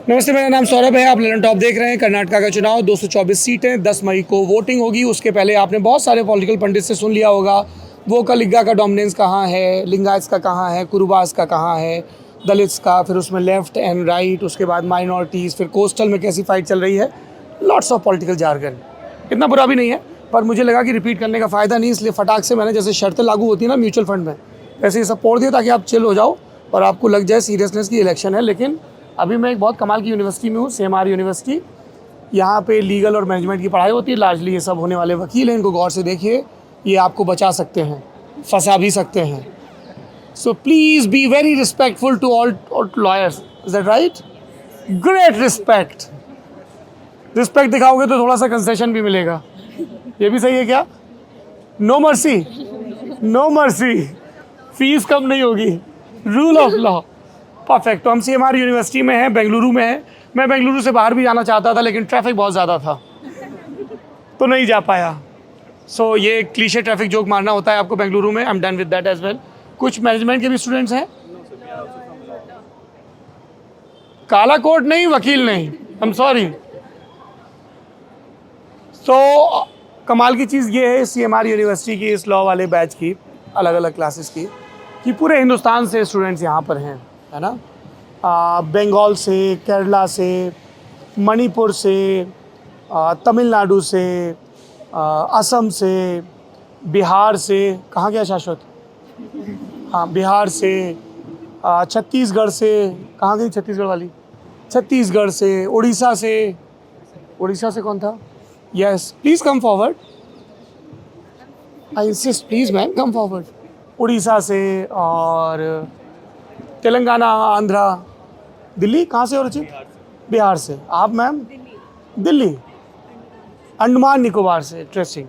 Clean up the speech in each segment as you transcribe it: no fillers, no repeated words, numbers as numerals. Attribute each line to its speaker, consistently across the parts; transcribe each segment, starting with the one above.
Speaker 1: नमस्ते, मेरा नाम सौरभ है। आप लल्लनटॉप देख रहे हैं। कर्नाटका का चुनाव 224 सीटें, 10 मई को वोटिंग होगी। उसके पहले आपने बहुत सारे पॉलिटिकल पंडित से सुन लिया होगा वो कलिग्गा का डोमिनेंस कहाँ है, लिंगायत्स का कहाँ है, कुरुबास का कहाँ है, दलित्स का, फिर उसमें लेफ्ट एंड राइट, उसके बाद माइनॉरिटीज़, फिर कोस्टल में कैसी फाइट चल रही है। Lots of political jargon. इतना बुरा भी नहीं है, पर मुझे लगा कि रिपीट करने का फ़ायदा नहीं, इसलिए फटाक से मैंने, जैसे शर्तें लागू होती है ना म्यूचुअल फंड में, वैसे ये सब पोड़ दिया ताकि आप चिल हो जाओ और आपको लग जाए सीरियसनेस की इलेक्शन है। लेकिन अभी मैं एक बहुत कमाल की यूनिवर्सिटी में हूँ, CMR यूनिवर्सिटी। यहाँ पे लीगल और मैनेजमेंट की पढ़ाई होती है। लार्जली ये सब होने वाले वकील हैं, इनको गौर से देखिए, ये आपको बचा सकते हैं, फंसा भी सकते हैं। So please be very respectful to all lawyers. Is that right? Great respect. Respect दिखाओगे तो थोड़ा सा कंसेशन भी मिलेगा। ये भी सही है क्या? No mercy, no mercy, fees कम नहीं होगी, रूल ऑफ लॉ। परफेक्ट। तो हम CMR यूनिवर्सिटी में हैं, बेंगलुरु में हैं। मैं बेंगलुरु से बाहर भी जाना चाहता था, लेकिन ट्रैफिक बहुत ज़्यादा था तो नहीं जा पाया। सो ये क्लीशे ट्रैफिक जोक मारना होता है आपको बेंगलुरु में। I am done with that as well. कुछ मैनेजमेंट के भी स्टूडेंट्स हैं। काला कोट नहीं, वकील नहीं, आई एम सॉरी। तो कमाल की चीज़ ये है CMR यूनिवर्सिटी की, इस लॉ वाले बैच की, अलग अलग क्लासेस की, कि पूरे हिंदुस्तान से स्टूडेंट्स यहाँ पर हैं, है ना। बंगाल से, केरला से, मणिपुर से, तमिलनाडु से, असम से, बिहार से, कहाँ गया शाश्वत? हाँ, बिहार से, छत्तीसगढ़ से, कहाँ गई छत्तीसगढ़ वाली? छत्तीसगढ़ से, उड़ीसा से, उड़ीसा से कौन था? Yes, please come forward, I insist, please ma'am come forward. Orissa से और तेलंगाना, आंध्रा, दिल्ली, कहाँ से हो रचित? बिहार से। आप मैम? दिल्ली, अंडमान निकोबार से। Interesting.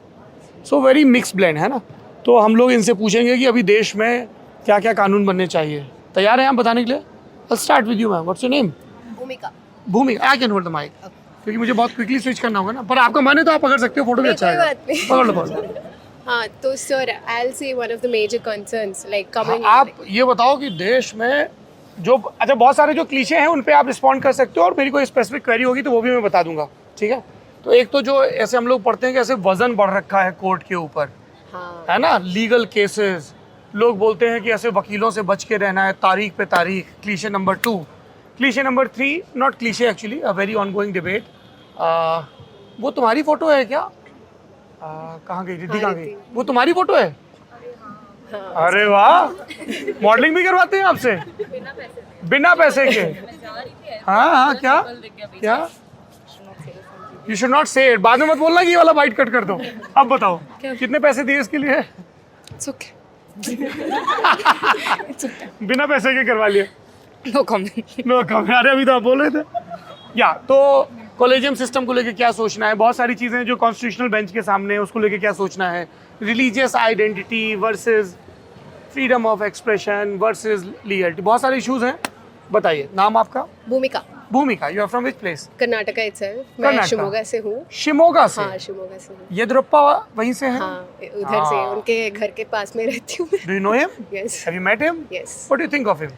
Speaker 1: So very mix blend है ना। तो हम लोग इनसे पूछेंगे कि अभी देश में क्या क्या कानून बनने चाहिए। तैयार हैं आप बताने के लिए? I'll start with you ma'am. What's your name?
Speaker 2: Bhumika.
Speaker 1: Bhumika. I can hold the mic क्योंकि मुझे बहुत क्विकली स्विच करना होगा ना, पर आपका मन है तो आप पकड़ सकते हो, फोटो भी अच्छा है। पकड़ लो, पकड़ लो।
Speaker 2: हाँ, तो sir I will say one of the major concerns like coming.
Speaker 1: आप ये बताओ कि देश में जो, अच्छा, बहुत सारे जो क्लीशे हैं उन पे आप रिस्पॉन्ड कर सकते हो, और मेरी कोई स्पेसिफिक क्वेरी होगी तो वो भी मैं बता दूंगा, ठीक है। तो एक तो जो ऐसे हम लोग पढ़ते हैं कि ऐसे वजन बढ़ रखा है कोर्ट के ऊपर,
Speaker 2: हाँ,
Speaker 1: है ना, लीगल केसेस। लोग बोलते हैं कि ऐसे वकीलों से बच के रहना है, तारीख पे तारीख। Cliché number 2। Cliché number 3, not cliché actually, a very ongoing debate. वो तुम्हारी फोटो है क्या? कहाँ गई रिद्धि? कहाँ गई? वो तुम्हारी फोटो है? हाँ। अरे वाह, मॉडलिंग भी करवाते हैं आपसे बिना पैसे के? हाँ हाँ, क्या क्या? यू शुड नॉट से इट। बाद में मत बोलना कि ये वाला बाइट कट कर दो। अब बताओ कितने पैसे दिए इसके लिए?
Speaker 2: It's okay.
Speaker 1: बिना पैसे के करवा लिए?
Speaker 2: No comment.
Speaker 1: No comment. अरे अभी तो आप बोल रहे थे। या तो कॉलेजियम सिस्टम को लेके क्या सोचना है? बहुत सारी चीज़ें जो कॉन्स्टिट्यूशनल बेंच के सामने है, उसको लेके क्या सोचना है? Religious identity versus freedom of expression versus legality, बहुत सारे इश्यूज हैं। बताइए, नाम आपका?
Speaker 2: Bhumika.
Speaker 1: Bhumika. You are from which place?
Speaker 2: Karnataka itself. मैं शिमोगा से हूँ।
Speaker 1: शिमोगा से?
Speaker 2: हाँ, शिमोगा से हूँ।
Speaker 1: येदियुरप्पा वहीं से है?
Speaker 2: हाँ, उधर से, उनके घर के पास में रहती हूँ।
Speaker 1: Do you know him?
Speaker 2: Yes.
Speaker 1: Have you met him?
Speaker 2: Yes.
Speaker 1: What do you think of him?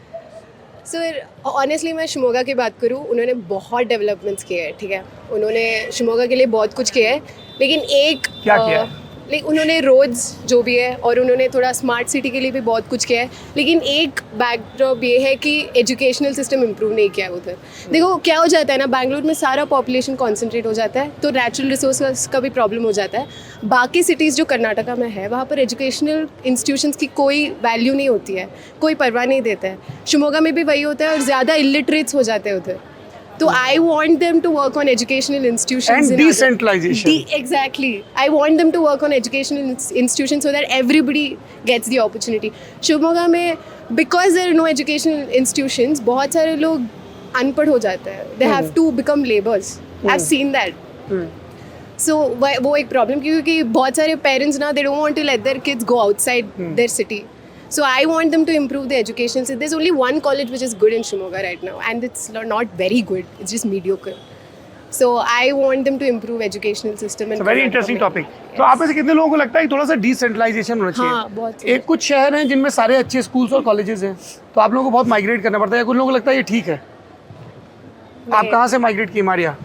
Speaker 2: Sir honestly मैं शिमोगा की बात करूँ, उन्होंने बहुत डेवलपमेंट्स किए हैं, ठीक है। उन्होंने शिमोगा के लिए बहुत कुछ किया है, लेकिन एक
Speaker 1: क्या किया है?
Speaker 2: लाइक उन्होंने रोड्स जो भी है, और उन्होंने थोड़ा स्मार्ट सिटी के लिए भी बहुत कुछ किया है, लेकिन एक बैकड्रॉप ये है कि एजुकेशनल सिस्टम इम्प्रूव नहीं किया है उधर। देखो क्या हो जाता है ना, बेंगलुरु में सारा पॉपुलेशन कॉन्सेंट्रेट हो जाता है, तो नेचुरल रिसोर्स का भी प्रॉब्लम हो जाता है। बाकी सिटीज़ जो कर्नाटका में है, वहाँ पर एजुकेशनल इंस्टीट्यूशंस की कोई वैल्यू नहीं होती है, कोई परवाह नहीं देता है। शिमोगा में भी वही होता है, और ज़्यादा इलिटरेट्स हो जाते हैं उधर। So I want them to work on educational institutions
Speaker 1: and decentralization.
Speaker 2: Exactly. I want them to work on educational institutions so that everybody gets the opportunity. Shivamogga में because there are no educational institutions, बहुत सारे लोग अनपढ़ हो जाते हैं. They have to become laborers. I've seen that. So वो एक problem, क्योंकि बहुत सारे parents ना, they don't want to let their kids go outside their city. So I want them to improve the education. So there's only one college which is good in Shimoga right now, and it's not very good. It's just mediocre. So I want them to improve educational system.
Speaker 1: It's a very interesting topic. तो आप में से कितने लोगों को लगता है कि थोड़ा सा डिसेंट्रलाइजेशन होना चाहिए?
Speaker 2: हाँ, बहुत।
Speaker 1: एक कुछ शहर हैं जिनमें सारे अच्छे स्कूल्स और कॉलेजेस हैं, तो आप लोगों को बहुत माइग्रेट करना पड़ता है, या कुछ लोगों को लगता है ये ठीक है? आप कहाँ से माइग्रेट की Maria?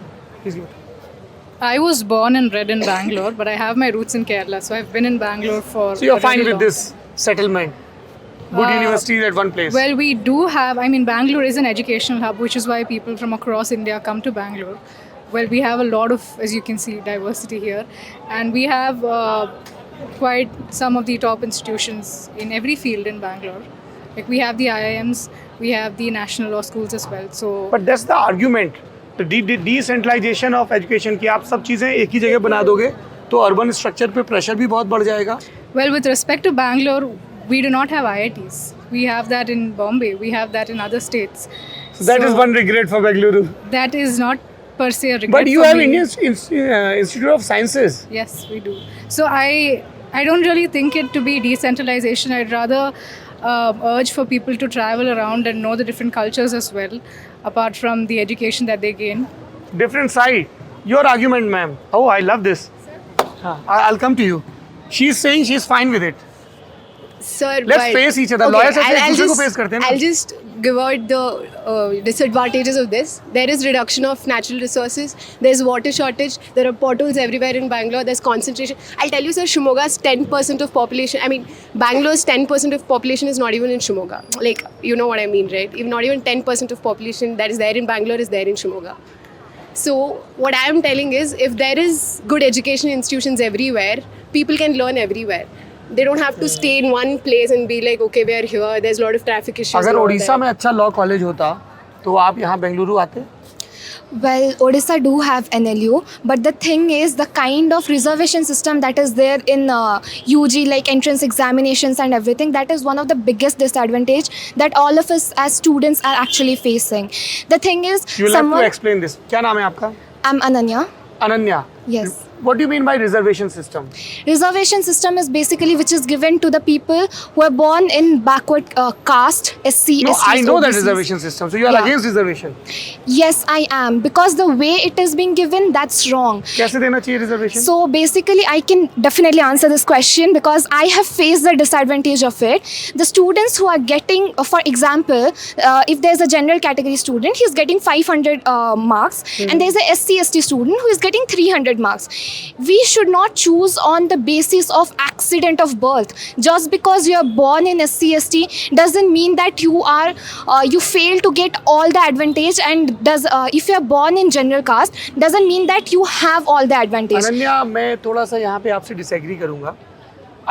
Speaker 3: I was born and bred in Bangalore, but I have my roots in Kerala, so I've been in Bangalore for.
Speaker 1: So you're
Speaker 3: a
Speaker 1: fine
Speaker 3: really
Speaker 1: with
Speaker 3: long-
Speaker 1: this settlement? Good universities at one place.
Speaker 3: Well, we do have. I mean, Bangalore is an educational hub, which is why people from across India come to Bangalore. Well, we have a lot of, as you can see, diversity here, and we have quite some of the top institutions in every field in Bangalore. Like we have the IIMs, we have the national law schools as well. So.
Speaker 1: But that's the argument. The decentralization of education की आप सब चीज़ें एक ही जगह बना दोगे तो अर्बन स्ट्रक्चर पे प्रेशर भी बहुत बढ़ जाएगा.
Speaker 3: Well, with respect to Bangalore, we do not have IITs. We have that in Bombay. We have that in other states.
Speaker 1: So that is one regret for Bengaluru.
Speaker 3: That is not per se a regret.
Speaker 1: But you
Speaker 3: for
Speaker 1: have
Speaker 3: me.
Speaker 1: Indian Institute of Sciences.
Speaker 3: Yes, we do. So I don't really think it to be decentralization. I'd rather urge for people to travel around and know the different cultures as well, apart from the education that they gain.
Speaker 1: Different side. Your argument, ma'am. Oh, I love this. I'll come to you. She's saying she's fine with it.
Speaker 2: Sir,
Speaker 1: Let's face each other. Lawyers ऐसे एक दूसरे को face करते हैं ना.
Speaker 2: I'll just give out the disadvantages of this. There is reduction of natural resources. There's water shortage. There are potholes everywhere in Bangalore. There's concentration. I'll tell you, sir, Shimoga's 10% of population. I mean, Bangalore's 10% of population is not even in Shimoga. Like, you know what I mean, right? Even not even 10% of population that is there in Bangalore is there in Shimoga. So what I am telling is, if there is good education institutions everywhere, people can learn everywhere. They don't have to stay in one place and be like, okay, we are here. There's a lot of traffic issues.
Speaker 1: अगर
Speaker 2: over
Speaker 1: Orissa
Speaker 2: there.
Speaker 1: में अच्छा law college होता तो आप यहाँ बेंगलुरु आते?
Speaker 4: Well, Odisha do have NLU, but the thing is the kind of reservation system that is there in UG, like entrance examinations and everything, that is one of the biggest disadvantage that all of us as students are actually facing. The thing is,
Speaker 1: You'll have to explain this. क्या नाम है आपका?
Speaker 4: I'm Ananya.
Speaker 1: Ananya.
Speaker 4: Yes.
Speaker 1: What do you mean by reservation system?
Speaker 4: Reservation system is basically which is given to the people who are born in backward caste, SC,
Speaker 1: No,
Speaker 4: STs,
Speaker 1: I know that
Speaker 4: OBCs.
Speaker 1: reservation system. So you are
Speaker 4: Yeah.
Speaker 1: against reservation.
Speaker 4: Yes, I am, because the way it is being given, that's wrong.
Speaker 1: कैसे देना चाहिए reservation?
Speaker 4: So basically, I can definitely answer this question because I have faced the disadvantage of it. The students who are getting, for example, if there's a general category student, he's getting 500 marks, and there's a SC, ST student who is getting 300 marks. We should not choose on the basis of accident of birth. Just because you are born in SC, ST doesn't mean that you fail to get all the advantage, and if you are born in general caste doesn't mean that you have all the advantage.
Speaker 1: Ananya, मैं थोड़ा सा यहाँ पे आपसे disagree करूँगा.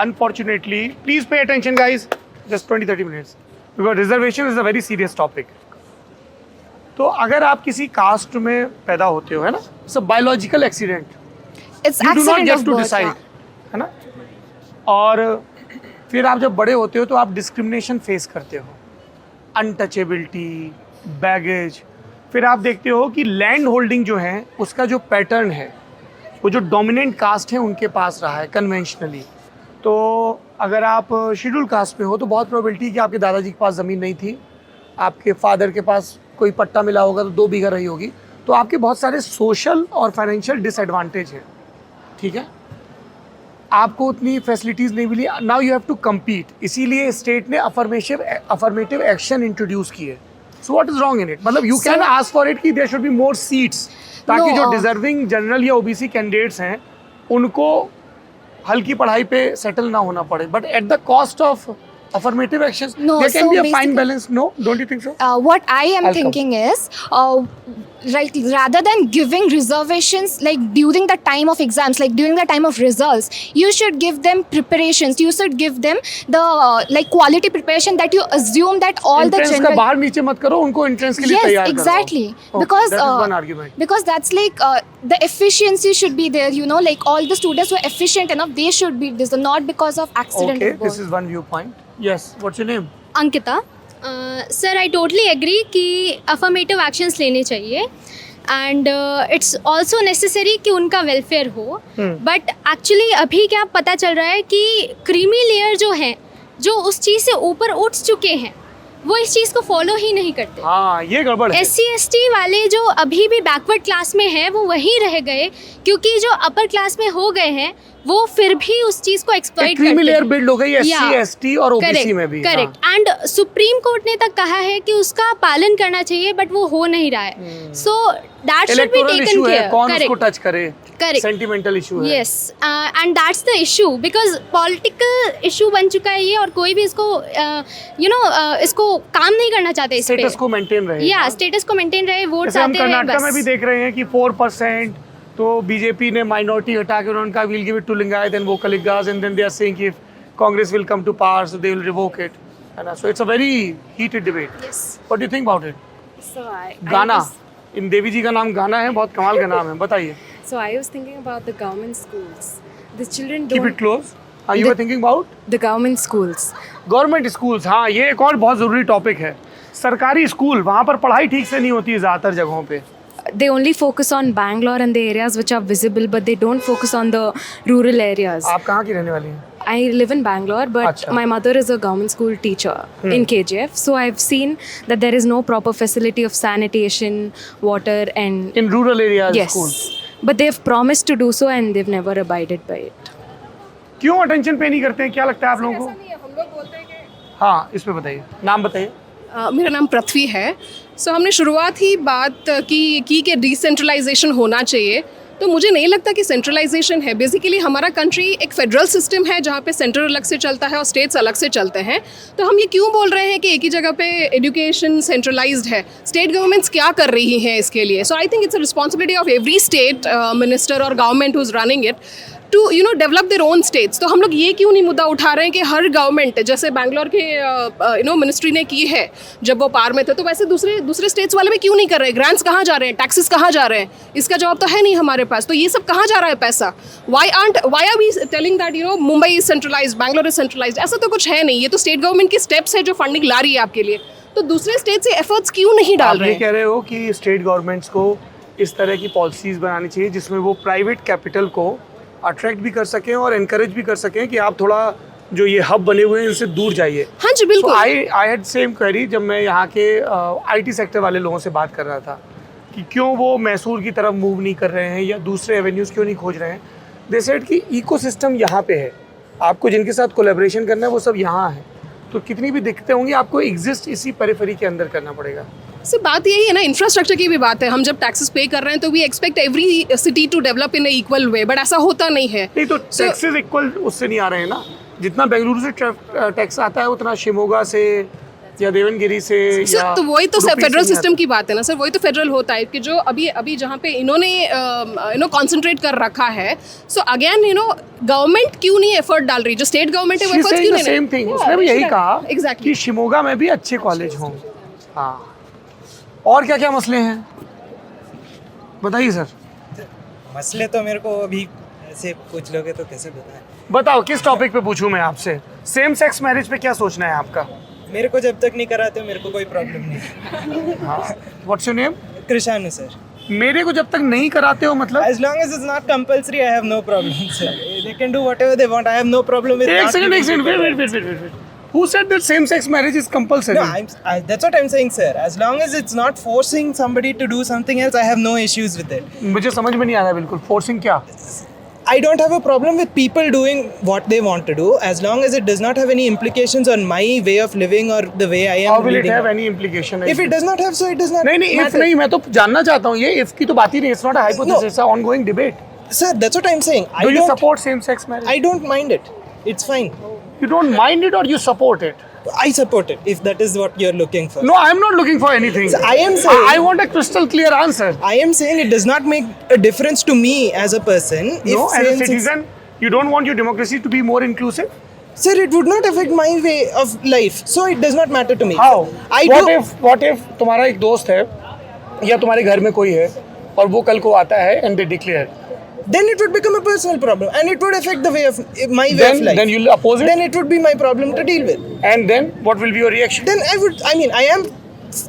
Speaker 1: Unfortunately, please pay attention, guys. Just 20-30 minutes, because reservation is a very serious topic. तो अगर आप किसी कास्ट में पैदा होते हो, है ना, it's a biological accident.
Speaker 4: It's
Speaker 1: You do not
Speaker 4: accident
Speaker 1: get
Speaker 4: of
Speaker 1: to
Speaker 4: birth.
Speaker 1: decide, है ना. और फिर आप जब बड़े होते हो तो आप डिस्क्रिमिनेशन फेस करते हो, अनटचेबिलिटी, बैगेज. फिर आप देखते हो कि लैंड होल्डिंग जो है उसका जो पैटर्न है, वो जो डोमिनेंट कास्ट है उनके पास रहा है कन्वेंशनली. तो अगर आप शेड्यूल कास्ट में हो तो बहुत प्रोबेबिलिटी कि आपके दादाजी के पास ज़मीन नहीं थी, आपके फादर के पास कोई पट्टा मिला होगा तो 2 बीघा रही होगी, तो आपके बहुत सारे सोशल और फाइनेंशियल डिसएडवांटेज हैं. ठीक है, आपको उतनी फैसिलिटीज़ नहीं मिली. Now you have to compete. इसीलिए स्टेट ने अफर्मेटिव एक्शन इंट्रोड्यूस किए. So what is wrong in it? मतलब you can ask for it कि there should be more seats, ताकि
Speaker 4: No,
Speaker 1: जो डिजर्विंग जनरल या ओबीसी कैंडिडेट्स हैं उनको हल्की पढ़ाई पे सेटल ना होना पड़े. But at the cost of affirmative actions,
Speaker 4: No,
Speaker 1: there can
Speaker 4: so
Speaker 1: be a fine
Speaker 4: basically-
Speaker 1: balance. No, don't you think so?
Speaker 4: What I am
Speaker 1: I'll
Speaker 4: thinking is, right, rather than giving reservations like during the time of exams, like during the time of results, you should give them preparations. You should give them the like quality preparation that you assume that all the
Speaker 1: Entrance का
Speaker 4: general.
Speaker 1: बाहर नीचे मत करो, उनको entrance के लिए
Speaker 4: Yes,
Speaker 1: तैयार करो.
Speaker 4: exactly.
Speaker 1: Okay,
Speaker 4: Because
Speaker 1: that is one argument.
Speaker 4: because that's like the efficiency should be there. You know, like all the students who are efficient enough, they should be this, not because of accident.
Speaker 1: Okay,
Speaker 4: of
Speaker 1: this
Speaker 4: birth.
Speaker 1: is one viewpoint. Yes, what's your name?
Speaker 5: Ankita. Sir, I totally agree कि affirmative actions लेने चाहिए, and it's also necessary कि उनका welfare हो. But actually अभी क्या पता चल रहा है कि क्रीमी लेयर जो है, जो उस चीज़ से ऊपर उठ चुके हैं, वो इस चीज़ को फॉलो ही नहीं करते.
Speaker 1: हाँ, ये गड़बड़ है.
Speaker 5: SC ST वाले जो अभी भी बैकवर्ड क्लास में हैं वो वहीं रह गए, क्योंकि जो अपर क्लास में हो गए हैं वो फिर भी उस चीज़ को एक्सप्लॉइट करते
Speaker 1: क्रीमी लेयर
Speaker 5: हैं।
Speaker 1: बिल्ड हो गई SC ST और OBC में भी।
Speaker 5: करेक्ट। एंड सुप्रीम कोर्ट ने तक कहा है कि उसका पालन करना चाहिए, बट वो हो नहीं रहा है। So that should be
Speaker 1: electoral
Speaker 5: taken
Speaker 1: issue है,
Speaker 5: केयर।
Speaker 1: कौन उसको टच करे,
Speaker 5: Correct.
Speaker 1: सेंटिमेंटल इशू है।
Speaker 5: Yes, and that's the issue, because political issue बन चुका है ये, और कोई भी इसको इसको काम नहीं करना चाहते इस पे।
Speaker 1: स्टेटस को मेंटेन रहे।
Speaker 5: या स्टेटस को मेंटेन रहे, वोट
Speaker 1: जैसे हम
Speaker 5: आते रहे
Speaker 1: कर्नाटका में भी
Speaker 5: बस।
Speaker 1: देख रहे हैं कि 4% तो बीजेपी ने माइनॉरिटी हटा के उन्होंने कहा will give it to Lingayat and Vokkaligas, and then they are saying कि Congress will come to power so they will revoke it, है so it's a very heated debate.
Speaker 5: Yes.
Speaker 1: What do you think about it?
Speaker 6: So
Speaker 1: गाना, इन देवी जी का नाम गाना है, बहुत कमाल का नाम है, बताइए।
Speaker 6: So I was thinking about the government schools. The children
Speaker 1: keep it
Speaker 6: don't.
Speaker 1: Close. हाँ, you were thinking about
Speaker 6: The government schools.
Speaker 1: Government schools. हाँ, ये एक और बहुत ज़रूरी टॉपिक है। सरकारी स्कूल, वहाँ पर पढ़ाई ठीक से नहीं होती है ज़्यादातर जगहों पे।
Speaker 6: They only focus on Bangalore and the areas which are visible, but they don't focus on the rural areas.
Speaker 1: आप कहाँ की रहने वाली हैं?
Speaker 6: I live in Bangalore, but
Speaker 1: Acha.
Speaker 6: my mother is a government school teacher in KGF. So I've seen that there is no proper facility of sanitation, water, and
Speaker 1: in rural areas
Speaker 6: yes.
Speaker 1: Schools.
Speaker 6: But they've promised to do so, and they've never abided by it.
Speaker 1: क्यों attention पे नहीं करते हैं, क्या लगता है आप लोगों को?
Speaker 2: हम लोग बोलते हैं कि
Speaker 1: हाँ, इस पे बताइए, नाम बताइए।
Speaker 2: मेरा नाम पृथ्वी है। सो हमने शुरुआत ही बात की कि डिसेंट्रलाइजेशन होना चाहिए, तो मुझे नहीं लगता कि सेंट्रलाइजेशन है। बेसिकली हमारा कंट्री एक फेडरल सिस्टम है जहाँ पे सेंटर अलग से चलता है और स्टेट्स अलग से चलते हैं। तो हम ये क्यों बोल रहे हैं कि एक ही जगह पे एजुकेशन सेंट्रलाइज्ड है? स्टेट गवर्नमेंट्स क्या कर रही हैं इसके लिए? So I think it's a responsibility of every state minister और government who is running it to develop their own states. तो हम लोग ये क्यों नहीं मुद्दा उठा रहे हैं कि हर गवर्नमेंट, जैसे बैंगलोर के मिनिस्ट्री ने की है जब वो पार में थे, तो वैसे दूसरे स्टेट्स वाले भी क्यों नहीं कर रहे हैं? ग्रांट्स कहाँ जा रहे हैं, टैक्सेस कहाँ जा रहे हैं? इसका जवाब तो है नहीं हमारे पास। तो ये सब कहाँ जा रहा है पैसा? Why are we telling that Mumbai is centralised, Bangalore is centralised? ऐसा तो कुछ है नहीं। ये तो स्टेट गवर्नमेंट की स्टेप्स है जो फंडिंग ला रही है आपके लिए। तो दूसरे स्टेट से एफर्ट्स क्यों नहीं डाल
Speaker 1: आप
Speaker 2: रहे
Speaker 1: ये
Speaker 2: हैं?
Speaker 1: कह रहे हो कि स्टेट गवर्नमेंट्स को इस तरह की पॉलिसीज बनानी चाहिए जिसमें वो प्राइवेट कैपिटल को अट्रैक्ट भी कर सकें और एनकरेज भी कर सकें कि आप थोड़ा जो ये हब बने हुए हैं इनसे दूर जाइए।
Speaker 2: हाँ जी, बिल्कुल।
Speaker 1: आई हैड सेम क्वेरी जब मैं यहाँ के IT सेक्टर वाले लोगों से बात कर रहा था कि क्यों वो मैसूर की तरफ मूव नहीं कर रहे हैं या दूसरे एवेन्यूज़ क्यों नहीं खोज रहे हैं। दे सेड कि इकोसिस्टम यहाँ पे है, आपको जिनके साथ कोलैबोरेशन करना है वो सब यहाँ है, तो कितनी भी दिक्कतें होंगी आपको एग्जिस्ट इसी पेरिफेरी के अंदर करना पड़ेगा।
Speaker 2: सर बात यही है ना, इंफ्रास्ट्रक्चर की भी बात है। हम जब टैक्सेस पे कर रहे हैं तो we expect every city to develop in equal way, but ऐसा होता नहीं है।
Speaker 1: नहीं तो टैक्सेस इक्वल उससे नहीं आ रहे हैं ना, जितना बेंगलुरु से टैक्स आता है उतना शिमोगा से या देवनगिरी से
Speaker 2: सर
Speaker 1: या
Speaker 2: तो वही तो
Speaker 1: उडुपी से
Speaker 2: फेडरल
Speaker 1: नहीं
Speaker 2: सिस्टम
Speaker 1: आता।
Speaker 2: की बात है ना सर, वही तो फेडरल होता है कि जो अभी जहाँ पे इन्होंने कंसंट्रेट कर रखा है। सो अगेन गवर्नमेंट क्यों नहीं एफर्ट डाल रही? जो स्टेट गवर्नमेंट है वो
Speaker 1: She's
Speaker 2: एफर्ट्स
Speaker 1: saying
Speaker 2: क्यों
Speaker 1: the
Speaker 2: नहीं?
Speaker 1: same thing. उसने भी यही कहा
Speaker 2: Exactly.
Speaker 1: कि शिमोगा में भी अच्छे कॉलेज हों। हाँ, और क्या क्या मसले हैं बताइए सर।
Speaker 7: मसले तो मेरे को अभी ऐसे पूछ लोगे तो कैसे बताएं।
Speaker 1: बताओ किस टॉपिक पे पूछूं मैं आपसे? सेम सेक्स मैरिज पे क्या सोचना है आपका?
Speaker 7: मेरे को जब तक नहीं कराते मेरे को कोई प्रॉब्लम नहीं।
Speaker 1: हाँ, व्हाट्स योर नेम?
Speaker 7: कृषाणु सर।
Speaker 1: मेरे को जब तक नहीं कराते हो मतलब?
Speaker 7: As long as it's not compulsory, I have no problem, sir. They can do whatever they want. I have no problem with.
Speaker 1: एक
Speaker 7: not
Speaker 1: second,
Speaker 7: giving
Speaker 1: wait. Who said that same sex marriage is compulsory?
Speaker 7: No, that's what I'm saying, sir. As long as it's not forcing somebody to do something else, I have no issues with it.
Speaker 1: मुझे समझ में नहीं आ रहा बिल्कुल, forcing क्या?
Speaker 7: I don't have a problem with people doing what they want to do, as long as it does not have any implications on my way of living or the way I am
Speaker 1: How will it
Speaker 7: leading.
Speaker 1: have any implication?
Speaker 7: If it does not have, so it does not.
Speaker 1: नहीं if
Speaker 7: matter.
Speaker 1: नहीं, मैं तो जानना चाहता हूँ, ये if की तो बात ही नहीं, it's not a hypothesis, it's an ongoing debate.
Speaker 7: Sir, that's what I'm saying.
Speaker 1: Do you support same sex marriage?
Speaker 7: I don't mind it. It's fine.
Speaker 1: You don't mind it or you support it?
Speaker 7: I support it if that is what you're looking for.
Speaker 1: No, I'm not looking for anything.
Speaker 7: So I am saying-
Speaker 1: I want a crystal clear answer.
Speaker 7: I am saying it does not make a difference to me as a person.
Speaker 1: No,
Speaker 7: if
Speaker 1: as a
Speaker 7: since it's-
Speaker 1: citizen, you don't want your democracy to be more inclusive?
Speaker 7: Sir, it would not affect my way of life, so it does not matter to me.
Speaker 1: How?
Speaker 7: I
Speaker 1: What if तुम्हारा एक दोस्त है या तुम्हारे घर में कोई है और वो कल को आता है and they declare?
Speaker 7: Then it would become a personal problem, and it would affect the way of my way of life.
Speaker 1: Then you'll oppose it?
Speaker 7: Then it would be my problem to deal with.
Speaker 1: And then what will be your reaction?
Speaker 7: Then I am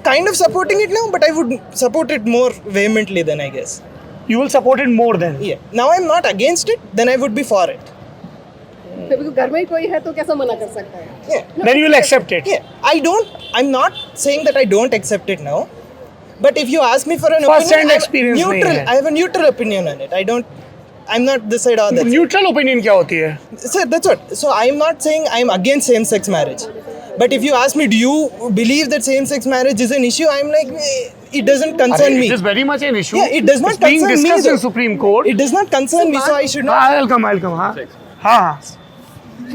Speaker 7: kind of supporting it now, but I would support it more vehemently than I guess.
Speaker 1: You will support it more then?
Speaker 7: Yeah. Now I'm not against it, then I would be for it.
Speaker 2: घर में कोई है तो कैसा मना कर सकता है?
Speaker 7: Yeah.
Speaker 1: Then you will accept it?
Speaker 7: Yeah. I'm not saying that I don't accept it now. But if you ask me for an
Speaker 1: First-hand
Speaker 7: opinion,
Speaker 1: experience नहीं है।
Speaker 7: I have a neutral opinion on it. I don't I'm not this side or that side.
Speaker 1: Neutral opinion क्या होती है?
Speaker 7: Sir, that's what. So I'm not saying I'm against same-sex marriage. But if you ask me, do you believe that same-sex marriage is an issue? I'm like, it doesn't concern me.
Speaker 1: It is very much an issue.
Speaker 7: Yeah, it does not
Speaker 1: It's being
Speaker 7: concern me.
Speaker 1: discussed in
Speaker 7: though.
Speaker 1: Supreme Court.
Speaker 7: It does not concern me, so I should not.
Speaker 1: I'll come. हाँ.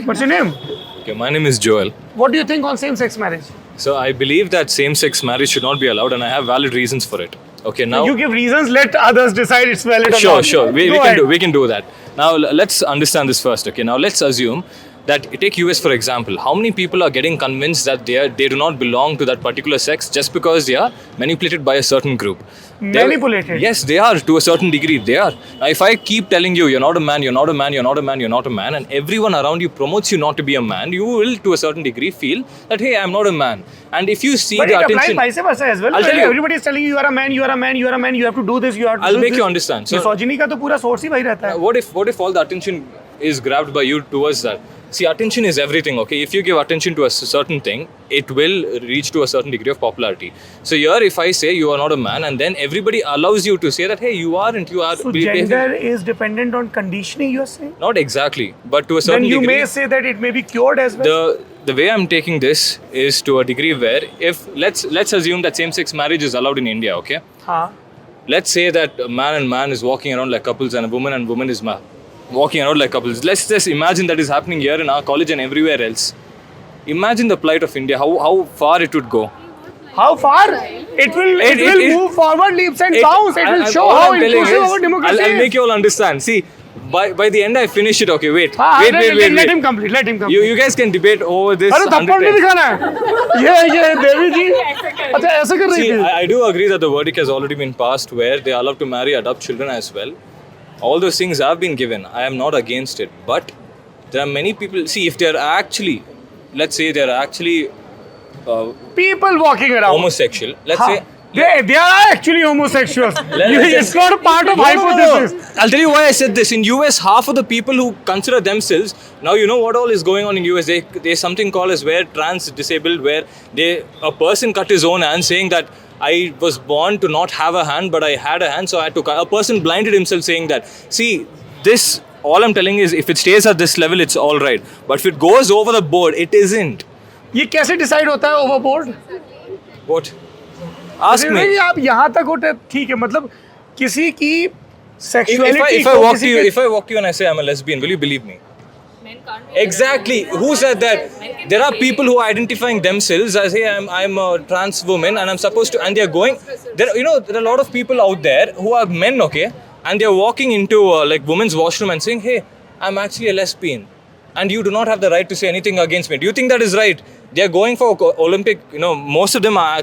Speaker 1: What's your name?
Speaker 8: Okay, my name is Joel.
Speaker 1: What do you think on same-sex marriage?
Speaker 8: So I believe that same-sex marriage should not be allowed, and I have valid reasons for it. Okay, now
Speaker 1: You give reasons. Let others decide it's valid or
Speaker 8: sure,
Speaker 1: not.
Speaker 8: sure, we
Speaker 1: Go
Speaker 8: can
Speaker 1: ahead.
Speaker 8: we can do that. Now let's understand this first. Okay, now let's assume that take US for example. How many people are getting convinced that they do not belong to that particular sex just because they are manipulated by a certain group?
Speaker 1: Manipulated?
Speaker 8: Yes, they are to a certain degree. They are. Now, if I keep telling you you're not a man, you're not a man, you're not a man, you're not a man, and everyone around you promotes you not to be a man, you will to a certain degree feel that hey, I'm not a man. And if you see
Speaker 1: But
Speaker 8: the
Speaker 1: it applies
Speaker 8: attention,
Speaker 1: vice versa as well.
Speaker 8: I'll tell you.
Speaker 1: Everybody is telling you are a man, you are a man, you are a man, you have to do this, you have to
Speaker 8: I'll
Speaker 1: do
Speaker 8: make
Speaker 1: this.
Speaker 8: you understand. So-
Speaker 1: misogyny का तो पूरा source ही वही रहता है.
Speaker 8: what if all the attention is grabbed by you towards that? See, attention is everything, okay? If you give attention to a certain thing, it will reach to a certain degree of popularity. So here, if I say you are not a man, and then everybody allows you to say that, hey, you aren't, you are...
Speaker 1: So gender is dependent on conditioning, you are saying?
Speaker 8: Not exactly, but to a certain
Speaker 1: Then you
Speaker 8: degree...
Speaker 1: may say that it may be cured as well.
Speaker 8: The way I'm taking this is to a degree where if let's assume that same-sex marriage is allowed in India, okay?
Speaker 1: हाँ.
Speaker 8: Let's say that a man and man is walking around like couples and woman is walking around like couples. Let's just imagine that is happening here in our college and everywhere else. Imagine the plight of India, how far it would go.
Speaker 1: How far? It will move forward leaps and bounds. It will show how inclusive our democracy
Speaker 8: I'll
Speaker 1: is.
Speaker 8: make you all understand. See, by the end I finish it. Okay, wait.
Speaker 1: हाँ,
Speaker 8: Wait.
Speaker 1: Let him complete. Let him complete.
Speaker 8: You guys can debate over this.
Speaker 1: अरे
Speaker 8: 100
Speaker 1: थप्पड़ नहीं
Speaker 8: times.
Speaker 1: दिखाना है. ये देवी जी. अच्छा ऐसा कर रही
Speaker 8: See,
Speaker 1: थी.
Speaker 8: I do agree that the verdict has already been passed where they are allowed to marry adult children as well. All those things have been given. I am not against it. But there are many people, see, if they are actually, let's say they are actually
Speaker 1: People walking around.
Speaker 8: homosexual, let's
Speaker 1: हाँ.
Speaker 8: say.
Speaker 1: They are actually homosexuals. It's not a part of hypothesis.
Speaker 8: I'll tell you why I said this. In US, half of the people who consider themselves, now you know what all is going on in US. There's something called as where trans disabled, where a person cut his own hand saying that I was born to not have a hand, but I had a hand, so I had to cut. A person blinded himself saying that. See, this, all I'm telling is, if it stays at this level, it's all right. But if it goes over the board, it isn't.
Speaker 1: ये कैसे decide होता है overboard?
Speaker 8: What? Ask me.
Speaker 1: नहीं आप यहाँ तक होते ठीक है मतलब किसी की sexuality
Speaker 8: If I walk to you and I say I'm a lesbian, will you believe me? Exactly. Who said that? There are people who are identifying themselves as hey, I'm a trans woman and I'm supposed to, and they're going. There are a lot of people out there who are men, okay, and they're walking into like women's washroom and saying, hey, I'm actually a lesbian, and you do not have the right to say anything against me. Do you think that is right? They're going for Olympic. Most of them are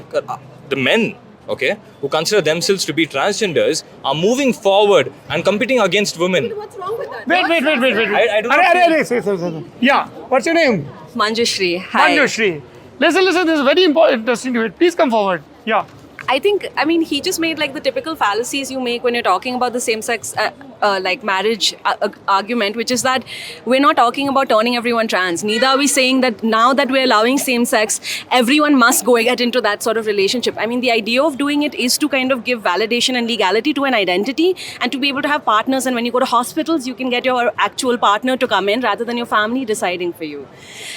Speaker 8: the men, okay, who consider themselves to be transgenders, are moving forward and competing against women.
Speaker 2: What's wrong with that?
Speaker 1: Wait.
Speaker 8: I do not
Speaker 1: Say. Yeah. What's your name?
Speaker 6: Manjushri, hi.
Speaker 1: Manjushri. Listen. This is very important, interesting debate. Please come forward. Yeah.
Speaker 6: I think, he just made like the typical fallacies you make when you're talking about the same-sex like marriage argument, which is that we're not talking about turning everyone trans. Neither are we saying that now that we're allowing same-sex, everyone must go get into that sort of relationship. The idea of doing it is to kind of give validation and legality to an identity and to be able to have partners. And when you go to hospitals, you can get your actual partner to come in rather than your family deciding for you.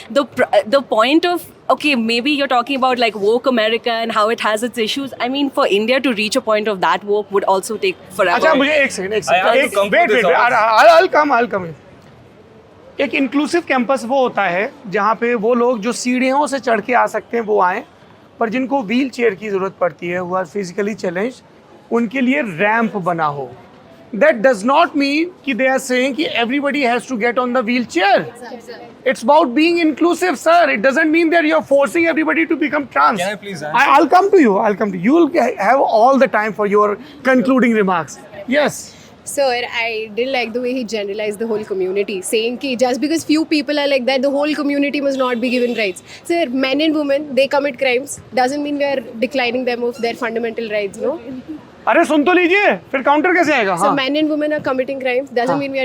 Speaker 6: The point of, okay, maybe you're talking about like woke America and how it has its issues. For India to reach a point of that woke would also take forever.
Speaker 1: अच्छा मुझे एक second
Speaker 8: I have to come to
Speaker 1: wait
Speaker 8: this
Speaker 1: I'll come एक inclusive campus वो होता है जहाँ पे वो लोग जो सीढ़ियों से चढ़ के आ सकते हैं वो आएँ पर जिनको व्हील चेयर की ज़रूरत पड़ती है who are physically challenged उनके लिए रैंप बना हो. That does not mean कि they are saying कि everybody has to get on the wheelchair. It's about being inclusive, sir. It doesn't mean that you're forcing everybody to become trans.
Speaker 8: Can I please answer?
Speaker 1: I'll come to you. You'll have all the time for your concluding remarks. Yes.
Speaker 2: Sir, I didn't like the way he generalized the whole community, saying that just because few people are like that, the whole community must not be given rights. Sir, men and women, they commit crimes. Doesn't mean we are declining them of their fundamental rights, no?
Speaker 1: अरे सुन तो लीजिए, फिर counter कैसे आएगा?
Speaker 2: So men and women are committing crimes doesn't mean we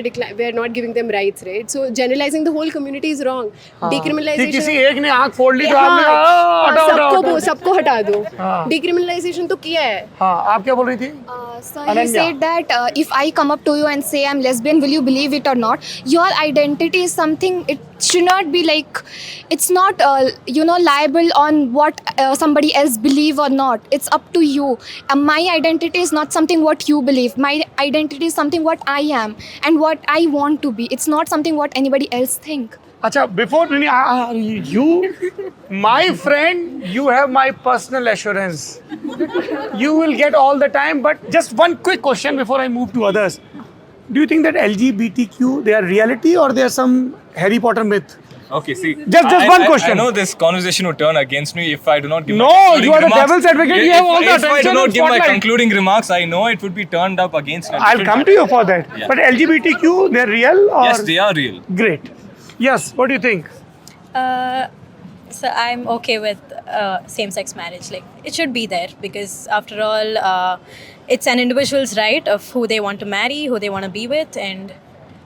Speaker 2: are not giving them rights, right? So generalizing the whole community is wrong.
Speaker 1: कि
Speaker 2: Decriminalization.
Speaker 1: किसी एक ने आंख फोड़ ली तो आपने कहा, हटाओ, हटाओ, हटाओ।
Speaker 2: सबको हटा दो. Decriminalization तो किया है.
Speaker 1: हाँ, आप क्या बोल रही थी?
Speaker 4: So he said that if I come up to you and say I'm lesbian, will you believe it or not? Your identity is something, it should not be like, it's not liable on what somebody else believe or not. It's up to you. My identity is not something what you believe. My identity is something what I am and what I want to be. It's not something what anybody else think.
Speaker 1: अच्छा, before you, my friend, you have my personal assurance. You will get all the time, but just one quick question before I move to others. Do you think that LGBTQ, they are reality or they are some Harry Potter myth?
Speaker 8: Okay, see.
Speaker 1: Just one question.
Speaker 8: I know this conversation would turn against me if I do not give
Speaker 1: No,
Speaker 8: my concluding
Speaker 1: you are the
Speaker 8: remarks.
Speaker 1: devil's advocate. You have all the
Speaker 8: If I
Speaker 1: attention
Speaker 8: do not
Speaker 1: and
Speaker 8: give my
Speaker 1: spotlight.
Speaker 8: concluding remarks, I know it would be turned up against me.
Speaker 1: I'll come to you for that.
Speaker 8: Yeah.
Speaker 1: But LGBTQ, they're real or?
Speaker 8: Yes, they are real.
Speaker 1: Great. Yes, what do you think?
Speaker 9: So I'm okay with same-sex marriage. Like, it should be there because after all, it's an individual's right of who they want to marry, who they want to be with, and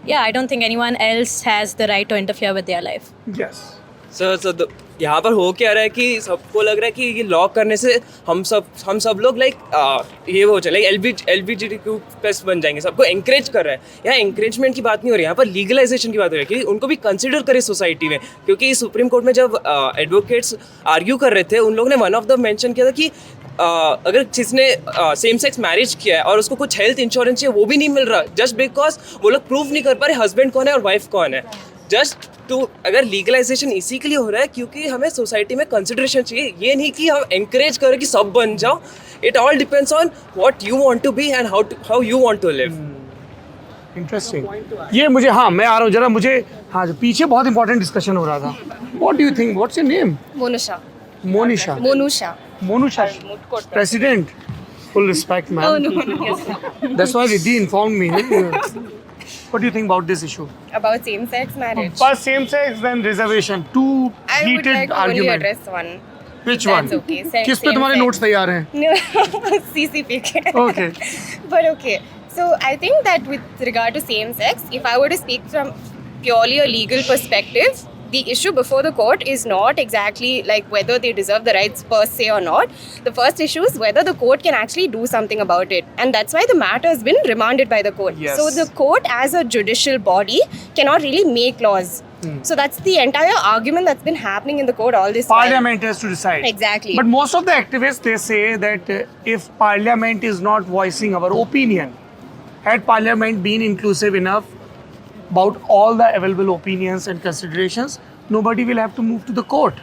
Speaker 9: yeah, I don't think anyone else has the right to interfere with their life.
Speaker 1: Yes.
Speaker 10: Sir यहाँ पर हो क्या रहा है कि सबको लग रहा है कि ये लॉ करने से हम सब लोग लाइक ये वो चले LGBTQ प्लस बन जाएंगे, सबको एंकरेज कर रहा है। यहाँ एंकरेजमेंट की बात नहीं हो रही, यहाँ पर लीगलाइजेशन की बात हो रही है कि उनको भी कंसिडर करे सोसाइटी में। क्योंकि सुप्रीम कोर्ट में जब एडवोकेट्स आर्ग्यू कर रहे थे, उन लोगों ने वन ऑफ द मेंशन किया था कि अगर जिसने सेम सेक्स मैरिज किया है और उसको कुछ हेल्थ इंश्योरेंस चाहिए, वो भी नहीं मिल रहा जस्ट बिकॉज वो लोग प्रूव नहीं कर पा रहे हस्बैंड कौन है और वाइफ कौन है। जस्ट तो अगर लीगलाइजेशन इसी के लिए हो रहा है क्योंकि हमें सोसाइटी में कंसिडरेशन चाहिए, ये नहीं कि हम एंकरेज करें कि सब बन जाओ। It all depends on what you want to be and how you want to live.
Speaker 1: Interesting. ये मुझे, हाँ मैं आ रहा हूँ जरा, मुझे हाँ जो पीछे बहुत इंपॉर्टेंट डिस्कशन हो रहा था। What do you think, what's your name?
Speaker 2: Monusha.
Speaker 1: Monisha.
Speaker 2: Monusha.
Speaker 1: मोनुशा, president. Full respect, man.
Speaker 2: Oh no.
Speaker 1: That's why Riddhi informed me. What do you think about this issue?
Speaker 11: About same-sex marriage.
Speaker 1: First same sex, then reservation. Two
Speaker 11: I would
Speaker 1: heated
Speaker 11: like to only
Speaker 1: argument.
Speaker 11: address one.
Speaker 1: Which
Speaker 11: That's
Speaker 1: one?
Speaker 11: okay.
Speaker 1: किस पे तुम्हारे
Speaker 11: Same-sex.
Speaker 1: notes तैयार हैं?
Speaker 11: No, CCP.
Speaker 1: Okay.
Speaker 11: But okay. So I think that with regard to same-sex, if I were to speak from purely a legal perspective, the issue before the court is not exactly like whether they deserve the rights per se or not. The first issue is whether the court can actually do something about it. And that's why the matter has been remanded by the court.
Speaker 1: Yes.
Speaker 11: So the court as a judicial body cannot really make laws. So that's the entire argument that's been happening in the court all this while.
Speaker 1: Parliament has to decide.
Speaker 11: Exactly.
Speaker 1: But most of the activists, they say that if Parliament is not voicing our opinion, had Parliament been inclusive enough about all the available opinions and considerations, nobody will have to move to the court.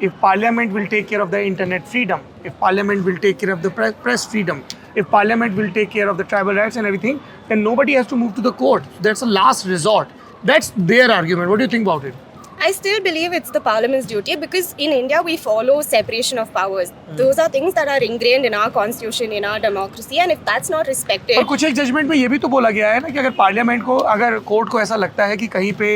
Speaker 1: If Parliament will take care of the internet freedom, if Parliament will take care of the press freedom, if Parliament will take care of the tribal rights and everything, then nobody has to move to the court. That's a last resort. That's their argument. What do you think about it?
Speaker 11: I still believe it's the parliament's duty because in India we follow separation of powers. Those are things that are ingrained in our constitution, in our democracy, and if that's not respected.
Speaker 1: और कुछ एक judgement में ये भी तो बोला गया है ना कि अगर पार्लियामेंट को, अगर कोर्ट को ऐसा लगता है कि कहीं पे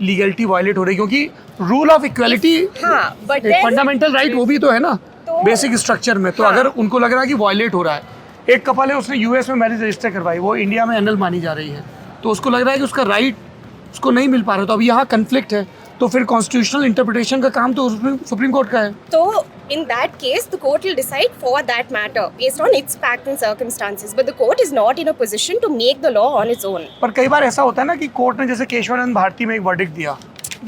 Speaker 1: लीगलिटी वायलेट हो रही है, क्योंकि रूल ऑफ इक्वालिटी
Speaker 11: हाँ, but
Speaker 1: एक
Speaker 11: then-
Speaker 1: फंडामेंटल राइट वो भी तो है ना बेसिक स्ट्रक्चर में। तो अगर उनको लग रहा है कि वायलेट हो रहा है, एक कपल है उसने यूएस में मैरिज रजिस्टर करवाई, वो इंडिया में एनल मानी जा रही है, तो उसको लग रहा है कि उसका राइट उसको नहीं मिल पा रहा, तो अब यहाँ कन्फ्लिक्ट है, तो फिर कॉन्स्टिट्यूशनल इंटरप्रिटेशन का काम तो सुप्रीम कोर्ट का है।
Speaker 11: So in that case, the court will decide for that matter based on its facts and circumstances. But the court is not in a position to make the law on its own.
Speaker 1: पर कई बार ऐसा होता है ना कि court ने जैसे केशवानंद भारती में एक वर्डिक्ट दिया,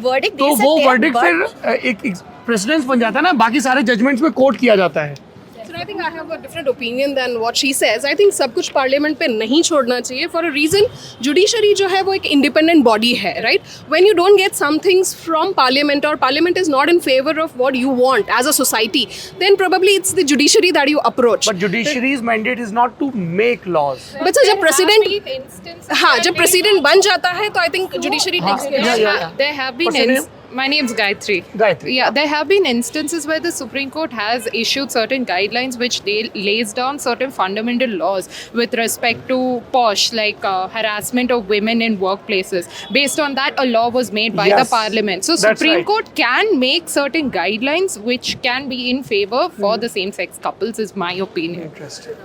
Speaker 11: Verdict
Speaker 1: तो
Speaker 11: दे
Speaker 1: वो
Speaker 11: सकते हैं,
Speaker 1: वर्डिक्ट
Speaker 11: but
Speaker 1: फिर एक प्रेसिडेंस बन जाता है ना, बाकी सारे जजमेंट्स में कोर्ट किया जाता है।
Speaker 2: So I think I have a different opinion than what she says. I think सब कुछ पार्लियामेंट पे नहीं छोड़ना चाहिए for a reason. Judiciary जो है वो एक independent body है, right? When you don't get some things from parliament or parliament is not in favor of what you want as a society, then probably it's the judiciary that you approach.
Speaker 1: But judiciary's mandate is not to make laws.
Speaker 2: But so जब president हाँ जब president बन जाता है तो I think judiciary takes care.
Speaker 1: Yeah.
Speaker 3: There have been
Speaker 1: What's your name?
Speaker 3: My name's Gayatri.
Speaker 1: Gayatri.
Speaker 3: Yeah, there have been instances where the Supreme Court has issued certain guidelines which they lays down certain fundamental laws with respect to POSH, like harassment of women in workplaces. Based on that, a law was made by the
Speaker 1: Yes,
Speaker 3: Parliament. So
Speaker 1: that's
Speaker 3: Supreme
Speaker 1: right.
Speaker 3: Court can make certain guidelines which can be in favor for the same-sex couples, is my opinion.
Speaker 1: Interesting.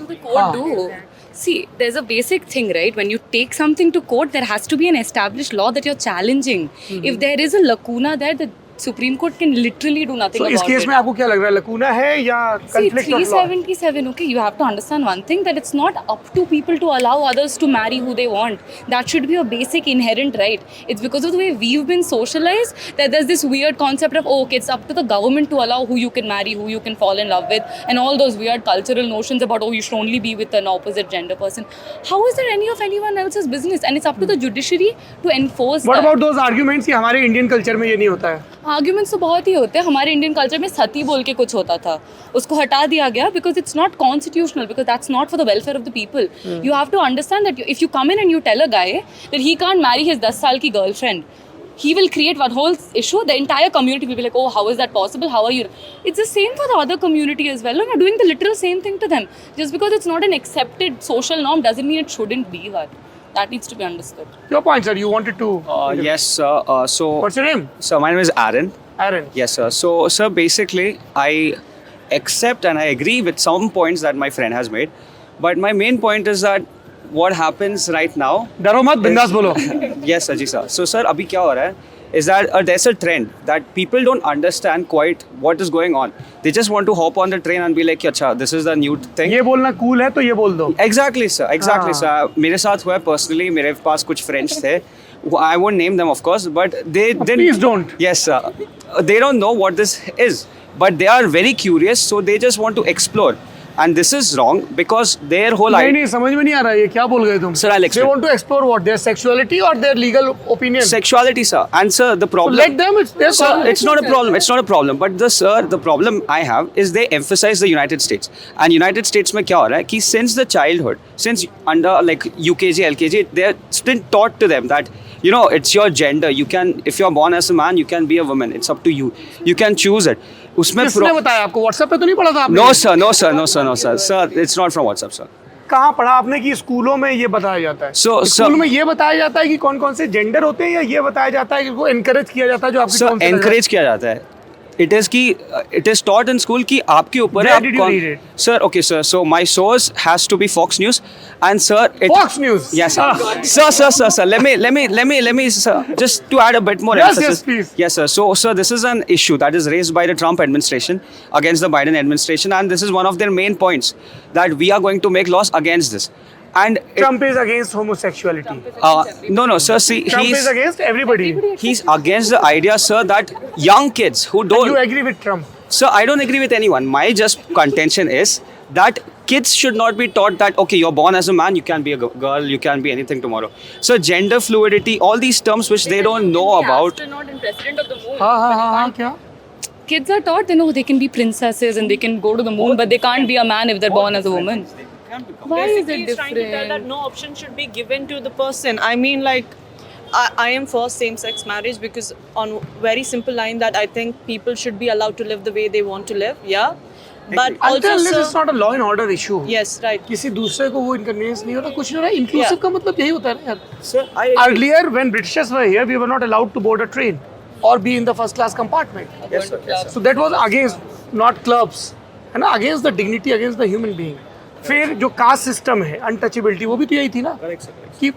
Speaker 6: will the court do? See, there's a basic thing, right? When you take something to court, there has to be an established law that you're challenging. If there is a lacuna there, the Supreme Court can literally do nothing
Speaker 1: So
Speaker 6: about
Speaker 1: इस case
Speaker 6: it.
Speaker 1: में आपको क्या लग रहा है, लकूना है या
Speaker 6: See,
Speaker 1: conflict of law?
Speaker 6: 377, okay, you have to understand one thing, that it's not up to people to allow others to marry who they want. That should be a basic inherent right. It's because of the way we've been socialized that there's this weird concept of, oh, okay, it's up to the government to allow who you can marry, who you can fall in love with, and all those weird cultural notions about, oh, you should only be with an opposite gender person. How is that any of anyone else's business? And it's up to the judiciary to enforce
Speaker 1: What
Speaker 6: that.
Speaker 1: about those arguments कि हमारे Indian culture में ये नहीं होता है?
Speaker 6: Arguments तो बहुत ही होते हैं. हमारे इंडियन कल्चर में सती बोल के कुछ होता था, उसको हटा दिया गया because it's not constitutional, because that's not for the welfare of the people. You have to understand that if you come in and you tell a guy that he can't marry his 10 साल की girlfriend, he will create one whole issue. The entire community will be like, oh, how is that possible? How are you? It's the same for the other community as well. You're doing the literal same thing to them. Just because it's not an accepted social norm doesn't mean it shouldn't be that. That needs to be understood.
Speaker 1: Your point, sir. You wanted to.
Speaker 10: Yes, sir. So,
Speaker 1: What's your name?
Speaker 10: sir, my name is Aaron.
Speaker 1: Aaron.
Speaker 10: Yes, sir. So, sir, basically, I accept and I agree with some points that my friend has made. But my main point is that what happens right now.
Speaker 1: डरो मत, बिंदास बोलो.
Speaker 10: Yes, Ajit sir. So, sir, अभी क्या हो रहा है? Is that there's a trend that people don't understand quite what is going on. They just want to hop on the train and be like, अच्छा, this is the new thing.
Speaker 1: ये बोलना cool है तो ये बोल दो.
Speaker 10: Exactly, sir. Exactly, sir. मेरे साथ हुआ है personally. मेरे पास कुछ friends थे. I won't name them, of course, but they didn't.
Speaker 1: Please don't.
Speaker 10: Yes, sir. They don't know what this is, but they are very curious, so they just want to explore. And this is wrong because their whole
Speaker 1: नहीं नहीं समझ में नहीं आ रहा है ये क्या बोल गए तुम.
Speaker 10: Sir, I'll
Speaker 1: They
Speaker 10: explain.
Speaker 1: want to explore what, their sexuality or their legal opinion.
Speaker 10: Sexuality, sir. And sir, the
Speaker 1: So
Speaker 10: problem.
Speaker 1: let them. It's their
Speaker 10: Sir,
Speaker 1: call.
Speaker 10: it's not a problem. It's not a problem. But the problem I have is they emphasize the United States. And United States में क्या हो रहा है कि since the childhood, since under like UKG, LKG, they're been taught to them that, you know, it's your gender. You can, if you're born as a man, you can be a woman. It's up to you. You can choose it. उसमें
Speaker 1: किसने बताया आपको? WhatsApp पे तो नहीं पढ़ा था आपने?
Speaker 10: No, sir. No, sir. No, sir. No, sir. Sir, it's not from WhatsApp, sir.
Speaker 1: कहाँ पढ़ा आपने कि स्कूलों में ये बताया जाता है?
Speaker 10: So,
Speaker 1: स्कूल
Speaker 10: sir-
Speaker 1: में ये बताया जाता है कि कौन कौन से जेंडर होते हैं या ये बताया जाता है कि उनको एनकरेज किया जाता है जो आपकी
Speaker 10: Sir,
Speaker 1: कौन सा
Speaker 10: encourage किया जाता है. It is कि it is taught in school कि आपके ऊपर है
Speaker 1: Where
Speaker 10: आप
Speaker 1: did you
Speaker 10: कौन-
Speaker 1: read it?
Speaker 10: Sir, okay, sir. So my source has to be Fox News, and sir, it.
Speaker 1: Fox News?
Speaker 10: Yes, sir.
Speaker 1: Ah.
Speaker 10: Sir. Let me, sir. Just to add a bit more
Speaker 1: Yes,
Speaker 10: emphasis.
Speaker 1: yes, please.
Speaker 10: Yes, sir. So, sir, this is an issue that is raised by the Trump administration against the Biden administration, and this is one of their main points that we are going to make laws against this. And
Speaker 1: Trump is against homosexuality.
Speaker 10: no, sir. See,
Speaker 1: Trump is against everybody.
Speaker 10: he's against the idea, sir, that young kids who don't.
Speaker 1: You agree with Trump?
Speaker 10: Sir, I don't agree with anyone. My just contention is that kids should not be taught that, okay, you're born as a man, you can be a girl, you can be anything tomorrow. So gender fluidity, all these terms which they don't know about.
Speaker 6: Astronaut and president of the moon.
Speaker 1: हाँ क्या?
Speaker 6: Kids are taught they know they can be princesses and they can go to the moon, but they can't be a man if they're born as a woman. Why is it
Speaker 12: He's trying to tell that
Speaker 6: different?
Speaker 12: no option should be given to the person. I mean, like, I am for same-sex marriage because on very simple line that I think people should be allowed to live the way they want to live. Yeah, but also,
Speaker 1: Until this
Speaker 12: sir,
Speaker 1: is not a law and order issue.
Speaker 12: yes, right.
Speaker 1: किसी दूसरे को वो inconvenience नहीं हो रहा, कुछ नहीं हो रहा. इंक्लूसिव का मतलब यही होता है ना यार.
Speaker 10: Sir, I agree.
Speaker 1: Earlier, when Britishers were here, we were not allowed to board a train or be in the first class compartment.
Speaker 10: Yes, sir. Yes, sir.
Speaker 1: So that was against not clubs, है ना, against the dignity, against the human being. फिर जो caste system है, untouchability, वो भी तो यही थी ना कि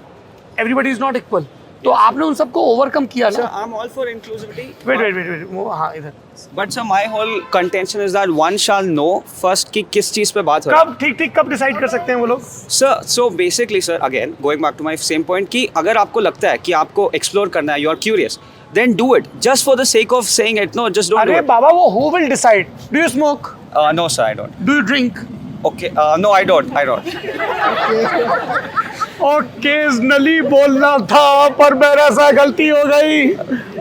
Speaker 1: एवरीबडी इज नॉट इक्वल. तो आपने उन सबको ओवरकम किया
Speaker 10: Sir,
Speaker 1: ना.
Speaker 10: I'm all for inclusivity.
Speaker 1: Wait वो हाँ इधर.
Speaker 10: But sir, my whole contention is that one shall know first कि किस चीज़ पे बात हो रही है.
Speaker 1: कब ठीक कब डिसाइड कर सकते हैं वो लोग?
Speaker 10: Sir, so basically, sir, again, going back to my same point कि अगर आपको लगता है कि आपको explore करना है, you are curious, then do it. Just for the sake of saying it, no, just don't do
Speaker 1: अरे
Speaker 10: it.
Speaker 1: बाबा वो who will decide? Do you smoke?
Speaker 10: No, sir, I don't.
Speaker 1: Do you drink?
Speaker 10: Okay, no, I don't.
Speaker 1: Occasionally बोलना था पर मेरा सा गलती हो गई.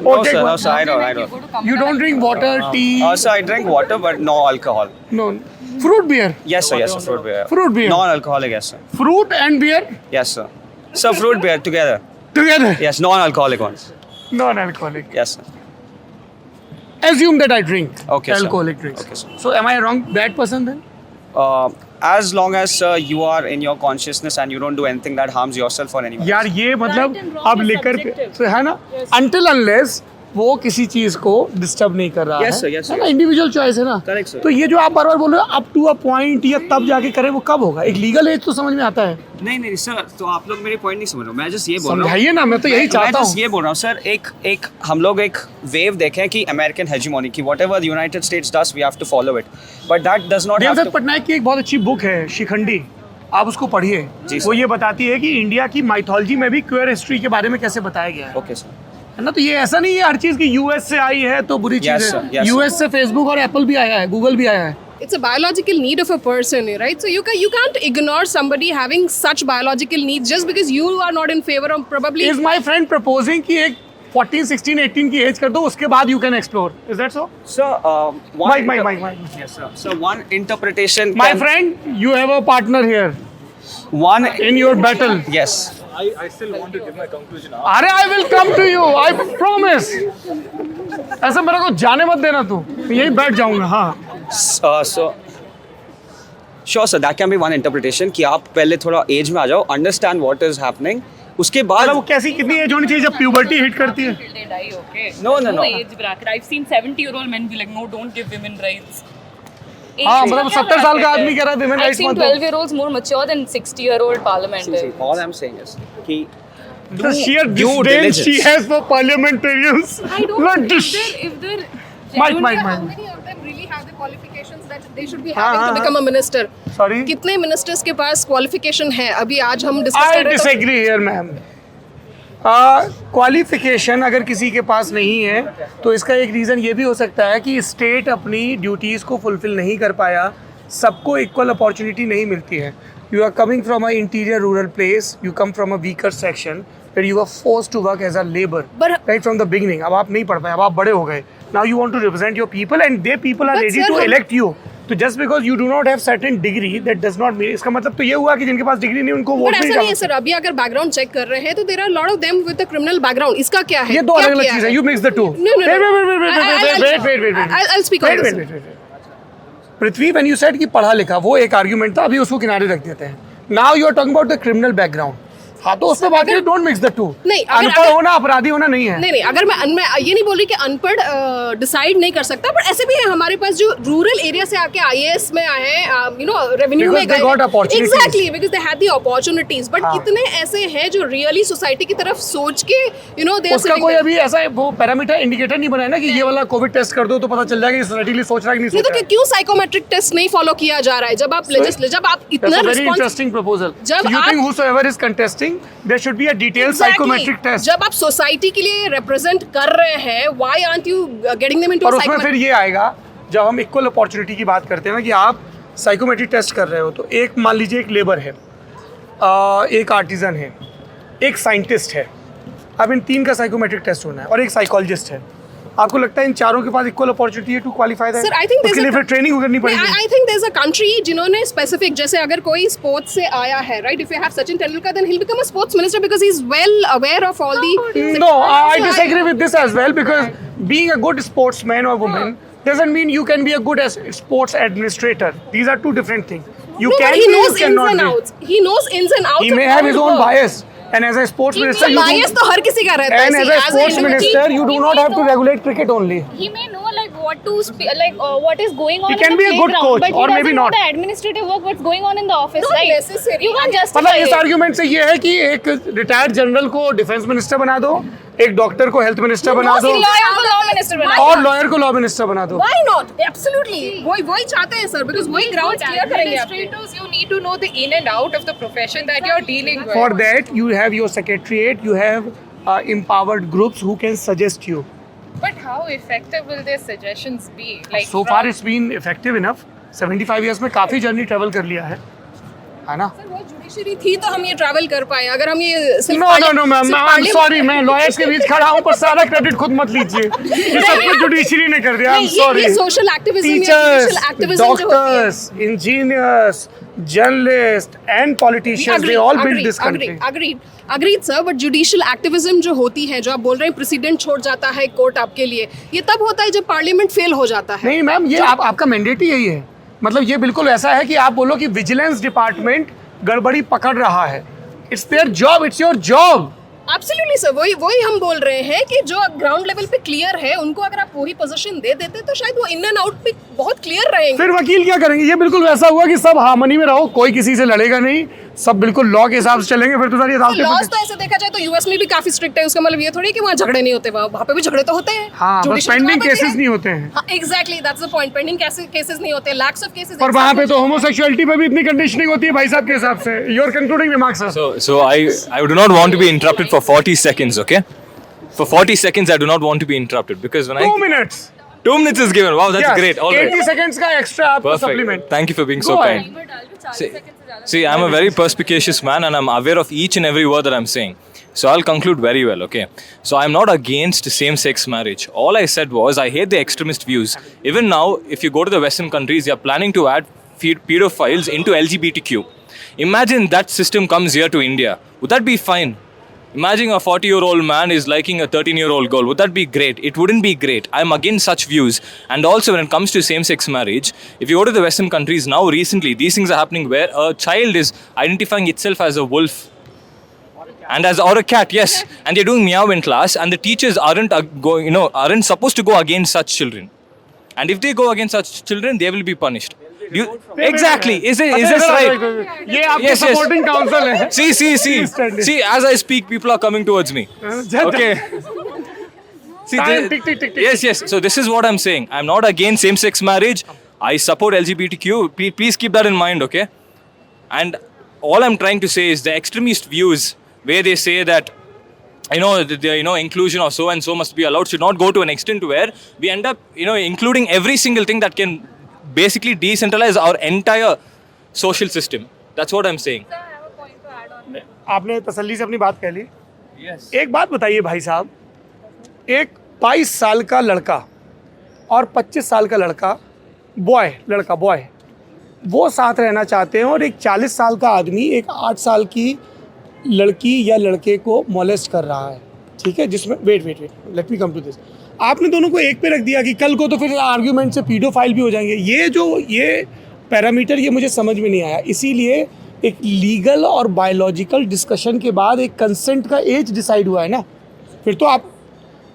Speaker 10: No, sir, I don't.
Speaker 1: You don't drink water, tea?
Speaker 10: Sir, I drink water, but no alcohol.
Speaker 1: No. Fruit beer?
Speaker 10: Yes, sir, fruit beer.
Speaker 1: Fruit beer?
Speaker 10: Non-alcoholic, yes, sir.
Speaker 1: Fruit and beer?
Speaker 10: Yes, sir. Sir, fruit beer together.
Speaker 1: Together?
Speaker 10: Yes, non-alcoholic ones.
Speaker 1: Non-alcoholic.
Speaker 10: Yes, sir.
Speaker 1: Assume that I drink
Speaker 10: Okay, sir.
Speaker 1: alcoholic drinks.
Speaker 10: Okay, sir.
Speaker 1: So am I wrong? Bad person then?
Speaker 10: As long as you are in your consciousness and you don't do anything that harms yourself or anyone.
Speaker 1: यार ये मतलब
Speaker 12: and wrong
Speaker 1: अब
Speaker 12: is
Speaker 1: लेकर
Speaker 12: subjective.
Speaker 1: तो है ना. Until unless वो किसी चीज को डिस्टर्ब नहीं कर रहा
Speaker 10: Yes, sir,
Speaker 1: है
Speaker 10: yes,
Speaker 1: है
Speaker 10: sir.
Speaker 1: ना, इंडिविजुअल चॉइस है ना।
Speaker 10: Correct, sir.
Speaker 1: तो ये जो आप बार बार बोल रहे हो अप टू अ पॉइंट या तब जाके करें, वो कब होगा? एक लीगल एज तो समझ में आता है।
Speaker 10: नहीं सर, तो आप लोग मेरे पॉइंट नहीं समझ रहे हो, मैं जस्ट ये बोल रहा हूँ।
Speaker 1: समझाइए ना, मैं तो यही चाहता हूँ।
Speaker 10: ये बोल रहा हूँ सर, एक हम लोग एक वेव देखें कि अमेरिकन हेजिमोनी की whatever the United States does we have to follow it, but that does not have
Speaker 1: Devdutt
Speaker 10: to.
Speaker 1: Pattanaik की एक बहुत अच्छी बुक है शिखंडी, आप उसको पढ़िए।
Speaker 10: जी,
Speaker 1: वो
Speaker 10: सर।
Speaker 1: ये बताती है कि इंडिया की माइथोलॉजी में भी क्वेयर हिस्ट्री के बारे में कैसे बताया गया है।
Speaker 10: Okay sir.
Speaker 1: है ना, तो ये ऐसा नहीं है हर चीज की यूएस से आई है तो बुरी चीज
Speaker 10: Yes, sir.
Speaker 1: है।
Speaker 10: Yes, sir.
Speaker 1: यूएस से फेसबुक और एप्पल भी आया है, गूगल भी आया है।
Speaker 2: It's a biological need of a person, right? So you can't ignore somebody having such biological needs just because you are not in favor of probably.
Speaker 1: Is my friend proposing कि एक 14, 16, 18 की as कर दो, उसके बाद you can explore? Is that so?
Speaker 10: Sir,
Speaker 1: Mike.
Speaker 10: Yes, sir. So one interpretation.
Speaker 1: My friend, you have a partner here
Speaker 10: One
Speaker 1: in your battle.
Speaker 10: Yes.
Speaker 8: I still want to give my conclusion.
Speaker 1: अरे I will come to you, I promise. ऐसा मेरे को जाने मत देना तू, मैं यही बैठ जाऊंगा। हाँ।
Speaker 10: So sure sir, that can be one interpretation कि आप पहले थोड़ा एज में आ जाओ, understand what is happening, उसके बाद
Speaker 1: मतलब वो कैसी कितनी एज होनी चाहिए जब प्यूबर्टी हिट करती है?
Speaker 10: No.
Speaker 13: age bracket. I've seen 70-year-old men be like, no, don't give women rights.
Speaker 1: हाँ, मतलब 70 साल का आदमी कह रहा है women
Speaker 13: I've
Speaker 1: rights
Speaker 13: seen
Speaker 1: मत दो।
Speaker 13: 12-year-olds more mature than 60-year-old parliament.
Speaker 10: See, all I'm saying is कि
Speaker 1: The sheer
Speaker 10: due
Speaker 1: disdain
Speaker 10: diligence.
Speaker 1: she has for parliamentarians.
Speaker 2: I don't
Speaker 1: Not
Speaker 2: know
Speaker 1: this.
Speaker 2: if they're
Speaker 1: Mike.
Speaker 2: how many of them really have the qualifications that they should be
Speaker 1: हाँ,
Speaker 2: having
Speaker 1: हाँ,
Speaker 2: to become a minister?
Speaker 1: Sorry?
Speaker 2: कितने ministers के पास qualification है? अभी आज हम discuss
Speaker 1: I
Speaker 2: कर रहे थे।
Speaker 1: disagree here, ma'am. क्वालिफिकेशन अगर किसी के पास नहीं है तो इसका एक रीज़न ये भी हो सकता है कि स्टेट अपनी ड्यूटीज़ को फुलफिल नहीं कर पाया, सबको इक्वल अपॉर्चुनिटी नहीं मिलती है। You are coming from a interior rural place, you come from a weaker section where you were forced to work as a labor right from the beginning. अब आप नहीं पढ़ पाए, अब आप बड़े हो गए, now you want to represent your people and they people are
Speaker 2: But
Speaker 1: ready
Speaker 2: sir,
Speaker 1: to
Speaker 2: हम-
Speaker 1: elect you. तो just because you do not have certain degree that does not mean, इसका मतलब तो ये हुआ कि जिनके पास डिग्री नहीं उनको वोट
Speaker 2: But
Speaker 1: नहीं
Speaker 2: ऐसा नहीं है
Speaker 1: डालना।
Speaker 2: सर, अभी अगर बैकग्राउंड चेक कर रहे हैं तो there are a lot of them with a criminal background. इसका क्या है?
Speaker 1: ये दो
Speaker 2: क्या
Speaker 1: अलग अलग
Speaker 2: किया
Speaker 1: चीज़ है,
Speaker 2: है?
Speaker 1: you mix the two.
Speaker 2: No.
Speaker 1: Wait.
Speaker 2: I'll speak on this.
Speaker 1: Prithvi, when you said कि पढ़ा लिखा, वो एक आर्ग्यूमेंट था, अभी उसको किनारे रख देते हैं। Now you are talking about the criminal background. हाँ, तो उसमें बात है, डोंट मिक्स द टू।
Speaker 2: नहीं,
Speaker 1: अनपढ़ होना अपराधी होना नहीं है।
Speaker 2: नहीं, अगर मैं ये नहीं बोल रही कि अनपढ़ डिसाइड नहीं कर सकता, पर ऐसे भी है हमारे पास जो रूरल एरिया से आके आईएएस में आए हैं, रेवेन्यू में गए, exactly because they had the opportunities, but कितने ऐसे हैं जो रियली सोसाइटी की तरफ सोच के दे
Speaker 1: उसका कोई अभी ऐसा वो पैरामीटर इंडिकेटर नहीं बनाया ना कि ये वाला कोविड टेस्ट कर दो तो पता चल जाएगा कि सोसाइटी के लिए सोच रहा है कि नहीं सोच रहा है।
Speaker 2: क्यों साइकोमेट्रिक टेस्ट नहीं फॉलो किया जा रहा है? जब आप इतना
Speaker 1: वेरी इंटरेस्टिंग प्रपोजल।
Speaker 2: जब
Speaker 1: when
Speaker 2: you-
Speaker 1: think whosoever is contesting there should be a detailed psychometric test.
Speaker 2: जब आप सोसाइटी के लिए रिप्रेजेंट कर रहे हैं, why aren't you getting them into
Speaker 1: और उसमें फिर ये आएगा जब हम इक्वल अपॉर्चुनिटी की बात करते हैं ना कि आप साइकोमेट्रिक टेस्ट कर रहे हो, तो एक मान लीजिए एक लेबर है, एक आर्टिजन है, एक साइंटिस्ट है, अब इन तीन का साइकोमेट्रिक टेस्ट होना है, और एक साइकोलॉजिस्ट है। आपको लगता है इन चारों के पास इक्वल अपॉर्चुनिटी है to qualify that?
Speaker 2: Sir, I think
Speaker 1: उसके लिए फिर ट्रेनिंग करनी पड़ेगी।
Speaker 2: I think there's a country जिन्होंने स्पेसिफिक, जैसे अगर कोई स्पोर्ट्स से आया है, right? If you have Sachin Tendulkar, then he'll become a sports minister because he's well aware of all the.
Speaker 1: No, I disagree with this as well, because being a good sportsman or woman doesn't mean you can be a good sports administrator. These are two different things. You
Speaker 2: No,
Speaker 1: can
Speaker 2: but he
Speaker 1: be, you
Speaker 2: knows ins
Speaker 1: cannot
Speaker 2: and
Speaker 1: be.
Speaker 2: outs. He knows ins and outs.
Speaker 1: He may
Speaker 2: of
Speaker 1: have
Speaker 2: all
Speaker 1: his
Speaker 2: the
Speaker 1: own
Speaker 2: work.
Speaker 1: bias, and as a sports minister, you
Speaker 2: bias तो हर किसी का रहता है.
Speaker 1: and as
Speaker 2: See,
Speaker 1: a
Speaker 2: as
Speaker 1: sports
Speaker 2: an
Speaker 1: minister, you do not have to regulate cricket only.
Speaker 5: He may know what to what is going on
Speaker 1: He can
Speaker 5: in the
Speaker 1: be a good
Speaker 5: playground,
Speaker 1: coach,
Speaker 5: but he
Speaker 1: or maybe
Speaker 5: doesn't know
Speaker 1: not.
Speaker 5: the administrative work what's going on in the office,
Speaker 2: Not
Speaker 5: right?
Speaker 2: necessary.
Speaker 5: You can't
Speaker 1: मतलब
Speaker 5: justify
Speaker 1: इस
Speaker 5: it.
Speaker 1: Argument से ये है कि एक retired general को defence minister बना दो, एक डॉक्टर को हेल्थ मिनिस्टर बना दो,
Speaker 5: Lawyer को law minister बना
Speaker 1: और लॉयर को लॉ मिनिस्टर बना दो।
Speaker 2: Why not? Absolutely. वही चाहते हैं सर, because वही grounds clear करेंगे आपके.
Speaker 11: Administrators, you need to know the in and out of the profession that you're dealing with.
Speaker 1: For that, you have your secretariat, you have empowered groups who can suggest you.
Speaker 11: But how effective will their suggestions be? Like
Speaker 1: So far, it's been effective enough. 75 years में काफी journey travel कर लिया है ना?
Speaker 2: वो judiciary थी तो हम ये ट्रैवल कर पाए. अगर हम ये सिर्फ
Speaker 1: No, मैम, I'm sorry, मैं लॉयर्स के बीच खड़ा हूँ, पर सारा क्रेडिट खुद मत लीजिए। ये सब कुछ जुडिशरी ने कर दिया। I'm sorry.
Speaker 2: ये social activism,
Speaker 1: Teachers, doctors, engineers, journalists, and politicians, they all built this country.
Speaker 2: Agreed sir, but judicial activism जो होती है, जो आप बोल रहे हैं प्रेसिडेंट छोड़ जाता है कोर्ट आपके लिए, ये तब होता है जब पार्लियामेंट फेल हो जाता है.
Speaker 1: नहीं मैम, ये आपका मैंडेट ही यही है। मतलब ये बिल्कुल ऐसा है कि आप बोलो कि विजिलेंस डिपार्टमेंट गड़बड़ी पकड़ रहा है, it's their job, it's your job
Speaker 2: absolutely sir, वही हम बोल रहे हैं कि जो ग्राउंड लेवल पे क्लियर है उनको अगर आप वही पोजीशन दे देते तो शायद वो इन एंड आउट पे बहुत क्लियर रहेंगे।
Speaker 1: फिर वकील क्या करेंगे? ये बिल्कुल वैसा हुआ कि सब हार्मनी में रहो, कोई किसी से लड़ेगा नहीं, सब बिल्कुल लॉ के हिसाब से चलेंगे, फिर तो सारी अदालतें
Speaker 2: लॉज तो ऐसे देखा जाए तो यूएस में भी काफी स्ट्रिक्ट है, उसका मतलब ये थोड़ी कि वहाँ झगड़े नहीं होते, वहाँ पे भी झगड़े तो होते हैं।
Speaker 1: हाँ, बस
Speaker 2: Judicial
Speaker 1: पेंडिंग
Speaker 2: property
Speaker 1: केसेस
Speaker 2: है।
Speaker 1: नहीं होते हैं।
Speaker 2: हाँ, exactly that's the point, pending cases नहीं होते, लैक्स ऑफ केसेस।
Speaker 1: और वहाँ पे तो होमोसेक्सुअलिटी पे भी इतनी कंडीशनिंग होती है भाई साहब के हिसाब से। Your concluding remarks sir.
Speaker 8: So I do not want to be interrupted for 40 seconds, okay? For 40 seconds, I do not want to be interrupted because when
Speaker 1: 2 minutes.
Speaker 8: 2 minutes is given. Wow, that's
Speaker 1: Yes,
Speaker 8: great. All right.
Speaker 1: 80 seconds का extra आपको supplement.
Speaker 8: Perfect. Thank you for being so
Speaker 1: Go
Speaker 8: kind. See, I'm a very perspicacious man and I'm aware of each and every word that I'm saying. So I'll conclude very well, okay? So I'm not against same-sex marriage. All I said was I hate the extremist views. Even now, if you go to the Western countries, they are planning to add pedophiles into LGBTQ. Imagine that system comes here to India. Would that be fine? Imagine a 40-year-old man is liking a 13-year-old girl. Would that be great? It wouldn't be great. I'm against such views. And also when it comes to same-sex marriage, if you go to the Western countries now recently, these things are happening where a child is identifying itself as a wolf. And or a cat, yes. And they're doing meow in class and the teachers aren't supposed to go against such children. And if they go against such children, they will be punished. Exactly. Is this right?
Speaker 1: ये आपके supporting council है।
Speaker 8: See, as I speak, people are coming towards me. Okay. See, yes. So this is what I'm saying. I'm not against same-sex marriage. I support LGBTQ. Please keep that in mind, okay? And all I'm trying to say is the extremist views where they say that inclusion of so and so must be allowed should not go to an extent where we end up including every single thing that can basically decentralize our entire social system. That's what I'm saying.
Speaker 1: आपने तसल्ली से अपनी बात कह ली। एक बात बताइए भाई साहब, एक 22 साल का लड़का और 25 साल का लड़का बॉय वो साथ रहना चाहते हैं और एक 40 साल का आदमी एक 8 साल की लड़की या लड़के को मोलेस्ट कर रहा है, ठीक है? जिसमें wait let me come to this. आपने दोनों को एक पे रख दिया कि कल को तो फिर आर्ग्यूमेंट से पीडोफाइल भी हो जाएंगे। ये पैरामीटर ये मुझे समझ में नहीं आया। इसीलिए एक लीगल और बायोलॉजिकल डिस्कशन के बाद एक कंसेंट का एज डिसाइड हुआ है ना। फिर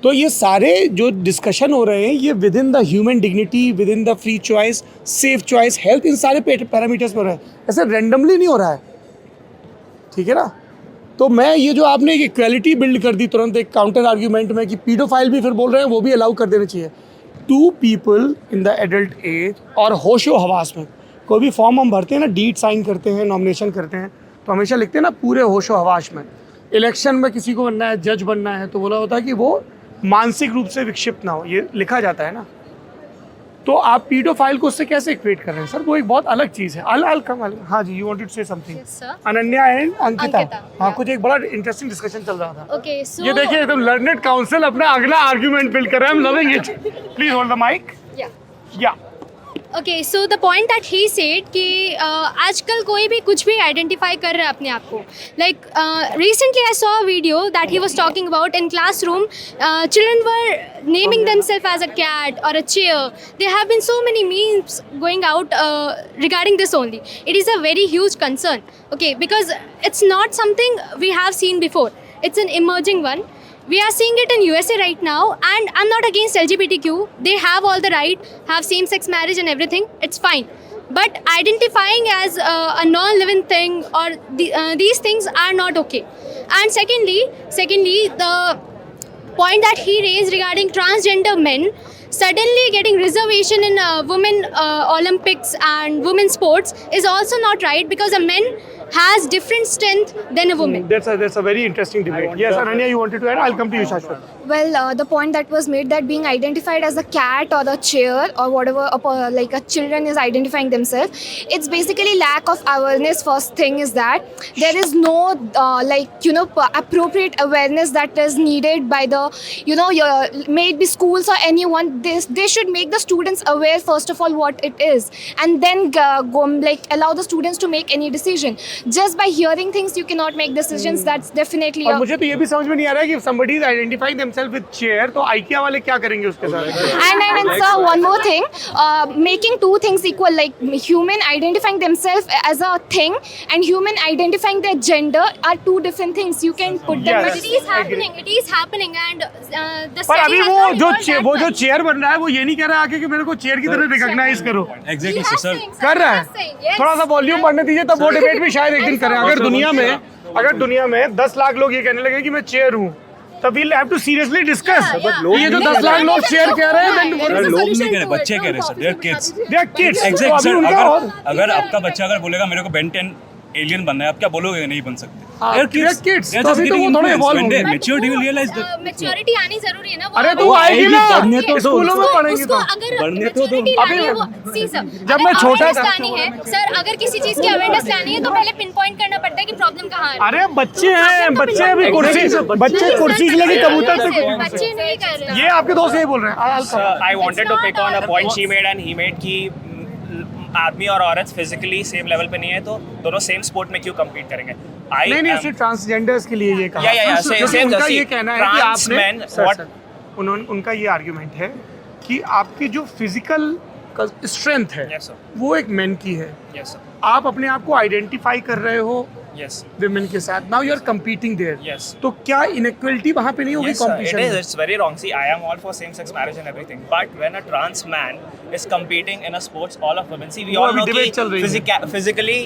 Speaker 1: तो ये सारे जो डिस्कशन हो रहे हैं ये within the human dignity, within the free choice, safe choice, health, इन सारे पैरामीटर्स पर हो रहा है, ऐसे रेंडमली नहीं हो रहा है, ठीक है ना? तो मैं ये जो आपने एक इक्वालिटी बिल्ड कर दी तुरंत एक काउंटर आर्ग्यूमेंट में कि पीडोफाइल भी फिर बोल रहे हैं वो भी अलाउ कर देना चाहिए। 2 people in the adult age और होशो हवास में कोई भी फॉर्म हम भरते हैं ना, डीड साइन करते हैं, नॉमिनेशन करते हैं, तो हमेशा लिखते हैं ना पूरे होशो हवास में। इलेक्शन में किसी को बनना है, जज बनना है, तो बोला होता है कि वो मानसिक रूप से विक्षिप्त ना हो, ये लिखा जाता है ना। तो आप पीडोफाइल को उससे कैसे इक्वेट कर रहे हैं सर? वो एक बहुत अलग चीज़ है। हाँ जी, you wanted to say something. Ananya and Ankita. हाँ, कुछ एक बड़ा इंटरेस्टिंग डिस्कशन चल रहा था। ये देखिए एकदम लर्नेड काउंसिल अपना अगला आर्ग्यूमेंट बिल्ड कर रहा है। I am loving it. Please hold the mic. या
Speaker 5: Okay, so the point that he said कि आजकल कोई भी कुछ भी आइडेंटिफाई कर रहा है अपने आप को। Like recently I saw a video that he was talking about in classroom. Children were naming themselves as a cat or a chair. There have been so many memes going out regarding this only. It is a very huge concern. Okay, because it's not something we have seen before. It's an emerging one. We are seeing it in USA right now, and I'm not against LGBTQ. They have all the right, have same-sex marriage and everything. It's fine. But identifying as a non-living thing or these things are not okay. And secondly, the point that he raised regarding transgender men suddenly getting reservation in women Olympics and women sports is also not right, because a man has different strength than a woman.
Speaker 1: That's a very interesting debate. Yes, Ananya, you wanted to add? I'll come to you, Shashwat.
Speaker 4: Well, the point that was made that being identified as a cat or a chair or whatever, like a children is identifying themselves, it's basically lack of awareness. First thing is that there is no appropriate awareness that is needed by the maybe schools or anyone. They should make the students aware first of all what it is, and then allow the students to make any decision. just by hearing things you cannot make decisions. That's definitely
Speaker 1: और मुझे तो ये भी समझ में नहीं आ रहा है कि if somebody is identifying themselves with chair तो IKEA वाले क्या करेंगे उसके साथ?
Speaker 4: And sir, one more thing, making two things equal, like human identifying themselves as a thing and human identifying their gender are two different things. You can put them.
Speaker 1: Yes.
Speaker 5: But it is happening. It is happening, and the
Speaker 1: पर
Speaker 5: study
Speaker 1: अभी
Speaker 5: has
Speaker 1: वो
Speaker 5: not
Speaker 1: जो
Speaker 5: evolved that
Speaker 1: वो जो
Speaker 5: much.
Speaker 1: Chair बन रहा है वो ये नहीं कह रहा है आके कि मेरे को चेयर की तरह रिकॉग्नाइज करो.
Speaker 8: Exactly,
Speaker 5: He has
Speaker 8: sir.
Speaker 5: saying, sir,
Speaker 1: कर रहा
Speaker 5: he
Speaker 1: है.
Speaker 5: has saying, yes.
Speaker 1: थोड़ा सा वॉल्यूम बढ़ने दीजिए तब वो डिबेट भी शायद एक दिन करें. अगर दुनिया में 10 लाख लोग ये कहने लगे कि मैं चेयर हूँ तब we'll have to seriously discuss. ये जो 10 लाख लोग चेयर कह रहे हैं
Speaker 8: सर लोग नहीं कह रहे, बच्चे कह रहे हैं sir. They are kids.
Speaker 1: they are kids. तो
Speaker 8: Exactly,
Speaker 1: अभी
Speaker 8: सर.
Speaker 1: उनका और
Speaker 8: अगर आपका बच्चा अगर बोलेगा मेरे को Ben 10 एलियन बनना है, आप क्या बोलोगे? नहीं बन सकते.
Speaker 1: हाँ,
Speaker 8: They are
Speaker 1: they are kids.
Speaker 8: They are
Speaker 1: तो
Speaker 8: just
Speaker 1: अभी तो वो
Speaker 8: getting
Speaker 1: थोड़े
Speaker 8: influenced.
Speaker 1: evolve
Speaker 8: When they
Speaker 1: होंगे.
Speaker 8: mature, they will realize that.
Speaker 5: Maturity आनी जरूरी है ना.
Speaker 1: अरे तो वो आएगी ना. स्कूलों में पढ़ेंगे
Speaker 5: उसको
Speaker 1: तो.
Speaker 5: अगर
Speaker 8: पढ़ने तो दो.
Speaker 5: maturity लानी है वो सी सर.
Speaker 1: जब मैं छोटा था
Speaker 5: लानी है सर, अगर किसी चीज की अवेयरनेस लानी है तो पहले पिन पॉइंट करना पड़ता है कि प्रॉब्लम कहाँ है.
Speaker 1: अरे बच्चे हैं, बच्चे अभी कुर्सी से लेके कबूतर तक.
Speaker 5: बच्चे नहीं कर रहे.
Speaker 1: ये आपके दोस्त यही बोल रहे हैं.
Speaker 10: I wanted to pick on a point she made and he made कि आदमी और औरत फिजिकली सेम लेवल पे नहीं है तो दोनों सेम स्पोर्ट में क्यों कम्पीट करेंगे?
Speaker 1: नहीं सिर्फ ट्रांसजेंडर्स के लिए ये कहा.
Speaker 10: क्योंकि
Speaker 1: उनका ये कहना है कि आपने
Speaker 10: what
Speaker 1: उनका ये आर्ग्यूमेंट है कि आपकी जो फिजिकल स्ट्रेंथ है
Speaker 10: Yes, sir.
Speaker 1: वो एक मेन की है.
Speaker 10: Yes, sir.
Speaker 1: आप अपने आप को आइडेंटिफाई कर रहे हो
Speaker 10: Yes.
Speaker 1: विमेन के साथ. Now you are competing there.
Speaker 10: Yes.
Speaker 1: तो क्या इनइक्वालिटी वहाँ पे नहीं होगी
Speaker 10: Yes, sir. It
Speaker 1: competition
Speaker 10: is.
Speaker 1: में?
Speaker 10: It's very wrong. See, I am all for same-sex marriage and everything. But when a trans man is competing in a sports, all of women. See, we
Speaker 1: वो
Speaker 10: all
Speaker 1: अभी
Speaker 10: know
Speaker 1: debate चल रही है.
Speaker 10: physically,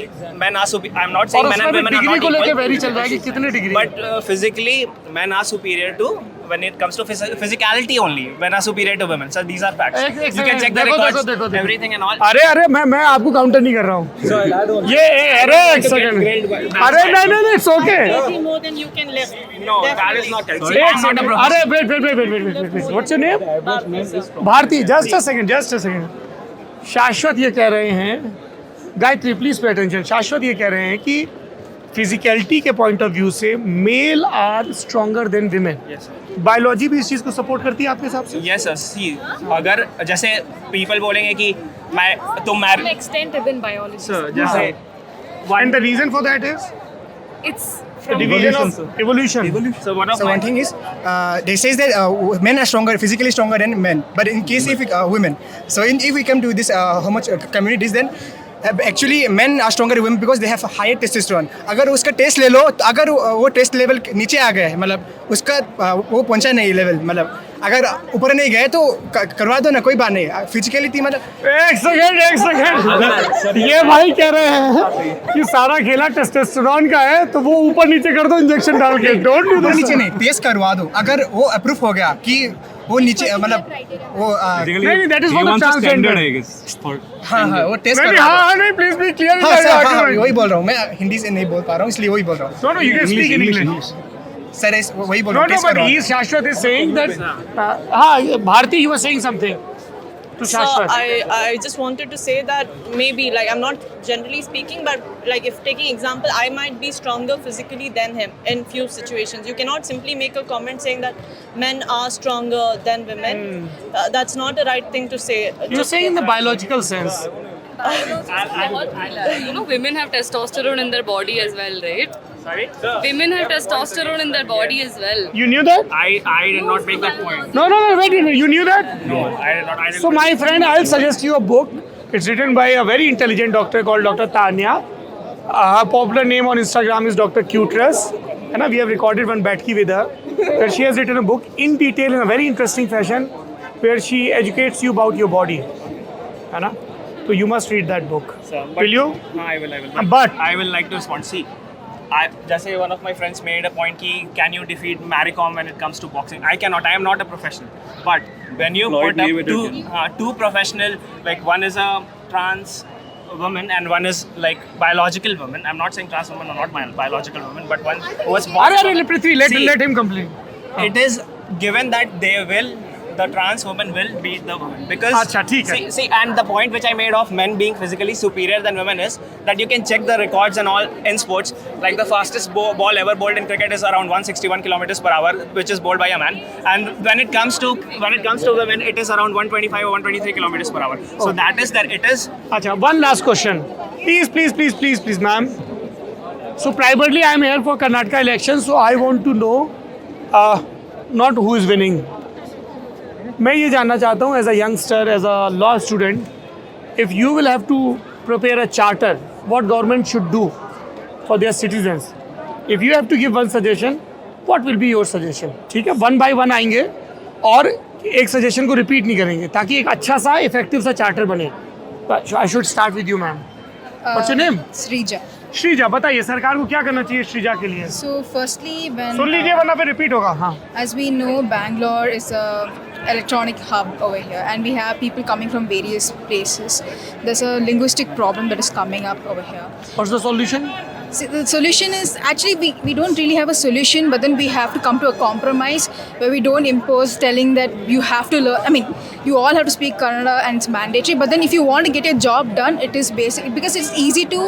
Speaker 10: men are superior. I'm not
Speaker 1: और
Speaker 10: saying men
Speaker 1: उसमें
Speaker 10: and
Speaker 1: भी
Speaker 10: women are
Speaker 1: degree
Speaker 10: not
Speaker 1: को लेके
Speaker 10: equal.
Speaker 1: वेरी चल रहा है कि कितने degree.
Speaker 10: But physically, men are superior to when it comes to physicality only. Men are superior to women. So these are facts. You can check the records, everything and all.
Speaker 1: अरे मैं आपको counter नहीं कर रहा हूँ. ये अरे एक सेकंड. अरे नहीं it's okay.
Speaker 12: More than you can live.
Speaker 10: No, that is not correct. See,
Speaker 1: एक
Speaker 10: I'm not a
Speaker 1: second.
Speaker 10: professional.
Speaker 1: अरे wait. What's your name? भारती. Just a second. शाश्वत ये कह रहे हैं, गायत्री प्लीज पे अटेंशन. शाश्वत ये कह रहे हैं कि फिजिकलिटी के पॉइंट ऑफ व्यू से male are stronger than women. Biology भी इस चीज को सपोर्ट करती है आपके हिसाब से?
Speaker 10: Yes, sir. See, अगर जैसे people बोलेंगे कि तुम
Speaker 13: extent even biology.
Speaker 10: Sir, जैसे
Speaker 1: And the reason for that is
Speaker 13: It's
Speaker 1: the division of evolution.
Speaker 10: So one
Speaker 7: thing is, they says that men are stronger, physically stronger than men. But in case if women, so if we come to this how much communities, then actually men are stronger than women because they have a higher testosterone. अगर उसका test ले लो तो अगर वो test level नीचे आ गया है, मतलब उसका वो पहुंचा नहीं लेवल, मतलब अगर ऊपर नहीं गए तो करवा दो ना, कोई बात नहीं. फिजिकलिटी मतलब
Speaker 1: एक सेकंड. ये भाई कह रहे हैं कि सारा खेला टेस्टोस्टेरोन का है तो वो ऊपर नीचे कर दो इंजेक्शन डाल के. Don't do this.
Speaker 7: नीचे नहीं, टेस्ट करवा दो. अगर वो अप्रूव हो गया कि वो नीचे मतलब वो
Speaker 1: नहीं, that is for the transgender.
Speaker 7: हाँ वो टेस्ट
Speaker 1: नहीं, हाँ नहीं, प्लीज बी क्लियर.
Speaker 7: वही बोल रहा हूँ मैं, हिंदी से नहीं बोल पा रहा हूँ इसलिए वही बोल रहा हूँ.
Speaker 1: No, you can speak in English.
Speaker 7: Sir वही बोल
Speaker 1: No,
Speaker 7: रहा हूँ.
Speaker 1: but he Shashwat is saying that. हाँ, Bharti, you were saying something. To
Speaker 12: So
Speaker 1: Shashwat.
Speaker 12: I just wanted to say that maybe, like, I'm not generally speaking, but like if taking example, I might be stronger physically than him in few situations. You cannot simply make a comment saying that men are stronger than women. That's not the right thing to say.
Speaker 1: You're saying in the biological sense.
Speaker 13: women have testosterone in their body as well, right?
Speaker 10: Sorry?
Speaker 13: Women have testosterone in their body as well.
Speaker 1: You knew that?
Speaker 10: I did not make that point.
Speaker 1: No, wait. You knew that?
Speaker 10: No, I did not.
Speaker 1: So my friend, I'll suggest you a book. It's written by a very intelligent doctor called Dr. Tanya. Her popular name on Instagram is Dr. Cutress. And we have recorded one Batki with her, where she has written a book in detail in a very interesting fashion, where she educates you about your body. Anna? So you must read that book. Will you?
Speaker 10: I will.
Speaker 1: But
Speaker 10: I will like to respond. See, just one of my friends made a point ki, can you defeat Maricom when it comes to boxing? I cannot. I am not a professional. But when you put up two professional, like one is a trans woman and one is like biological woman. I'm not saying trans women are not biological women, but one was born.
Speaker 1: Let him complain.
Speaker 10: It is given that the trans woman will beat the woman because see, and the point which I made of men being physically superior than women is that you can check the records and all in sports. Like the fastest ball ever bowled in cricket is around 161 kilometers per hour, which is bowled by a man. And when it comes to women, it is around 125 or 123 kilometers per hour. So that is that it is.
Speaker 1: One last question, please, ma'am. So primarily I am here for Karnataka elections, so I want to know not who is winning. मैं ये जानना चाहता हूँ as a youngster, as a law student, if you will have to prepare a charter, what government should do for their citizens. If you have to give one suggestion, what will be your suggestion? ठीक है, one by one आएंगे और एक suggestion को repeat नहीं करेंगे ताकि एक अच्छा सा इफेक्टिव सा चार्टर बने. I should start with you ma'am. What's your name?
Speaker 3: Srija.
Speaker 1: Srija, बताइए सरकार को क्या करना चाहिए श्रीजा के लिए?
Speaker 3: So firstly, when
Speaker 1: सुन लीजिए वरना फिर रिपीट होगा. हाँ.
Speaker 3: as we know, Bangalore is a electronic hub over here, and we have people coming from various places. There's a linguistic problem that is coming up over here.
Speaker 1: What's the solution?
Speaker 3: See, the solution is actually we don't really have a solution, but then we have to come to a compromise where we don't impose telling that you have to learn. I mean, you all have to speak Kannada and it's mandatory, but then if you want to get your job done, it is basic because it's easy to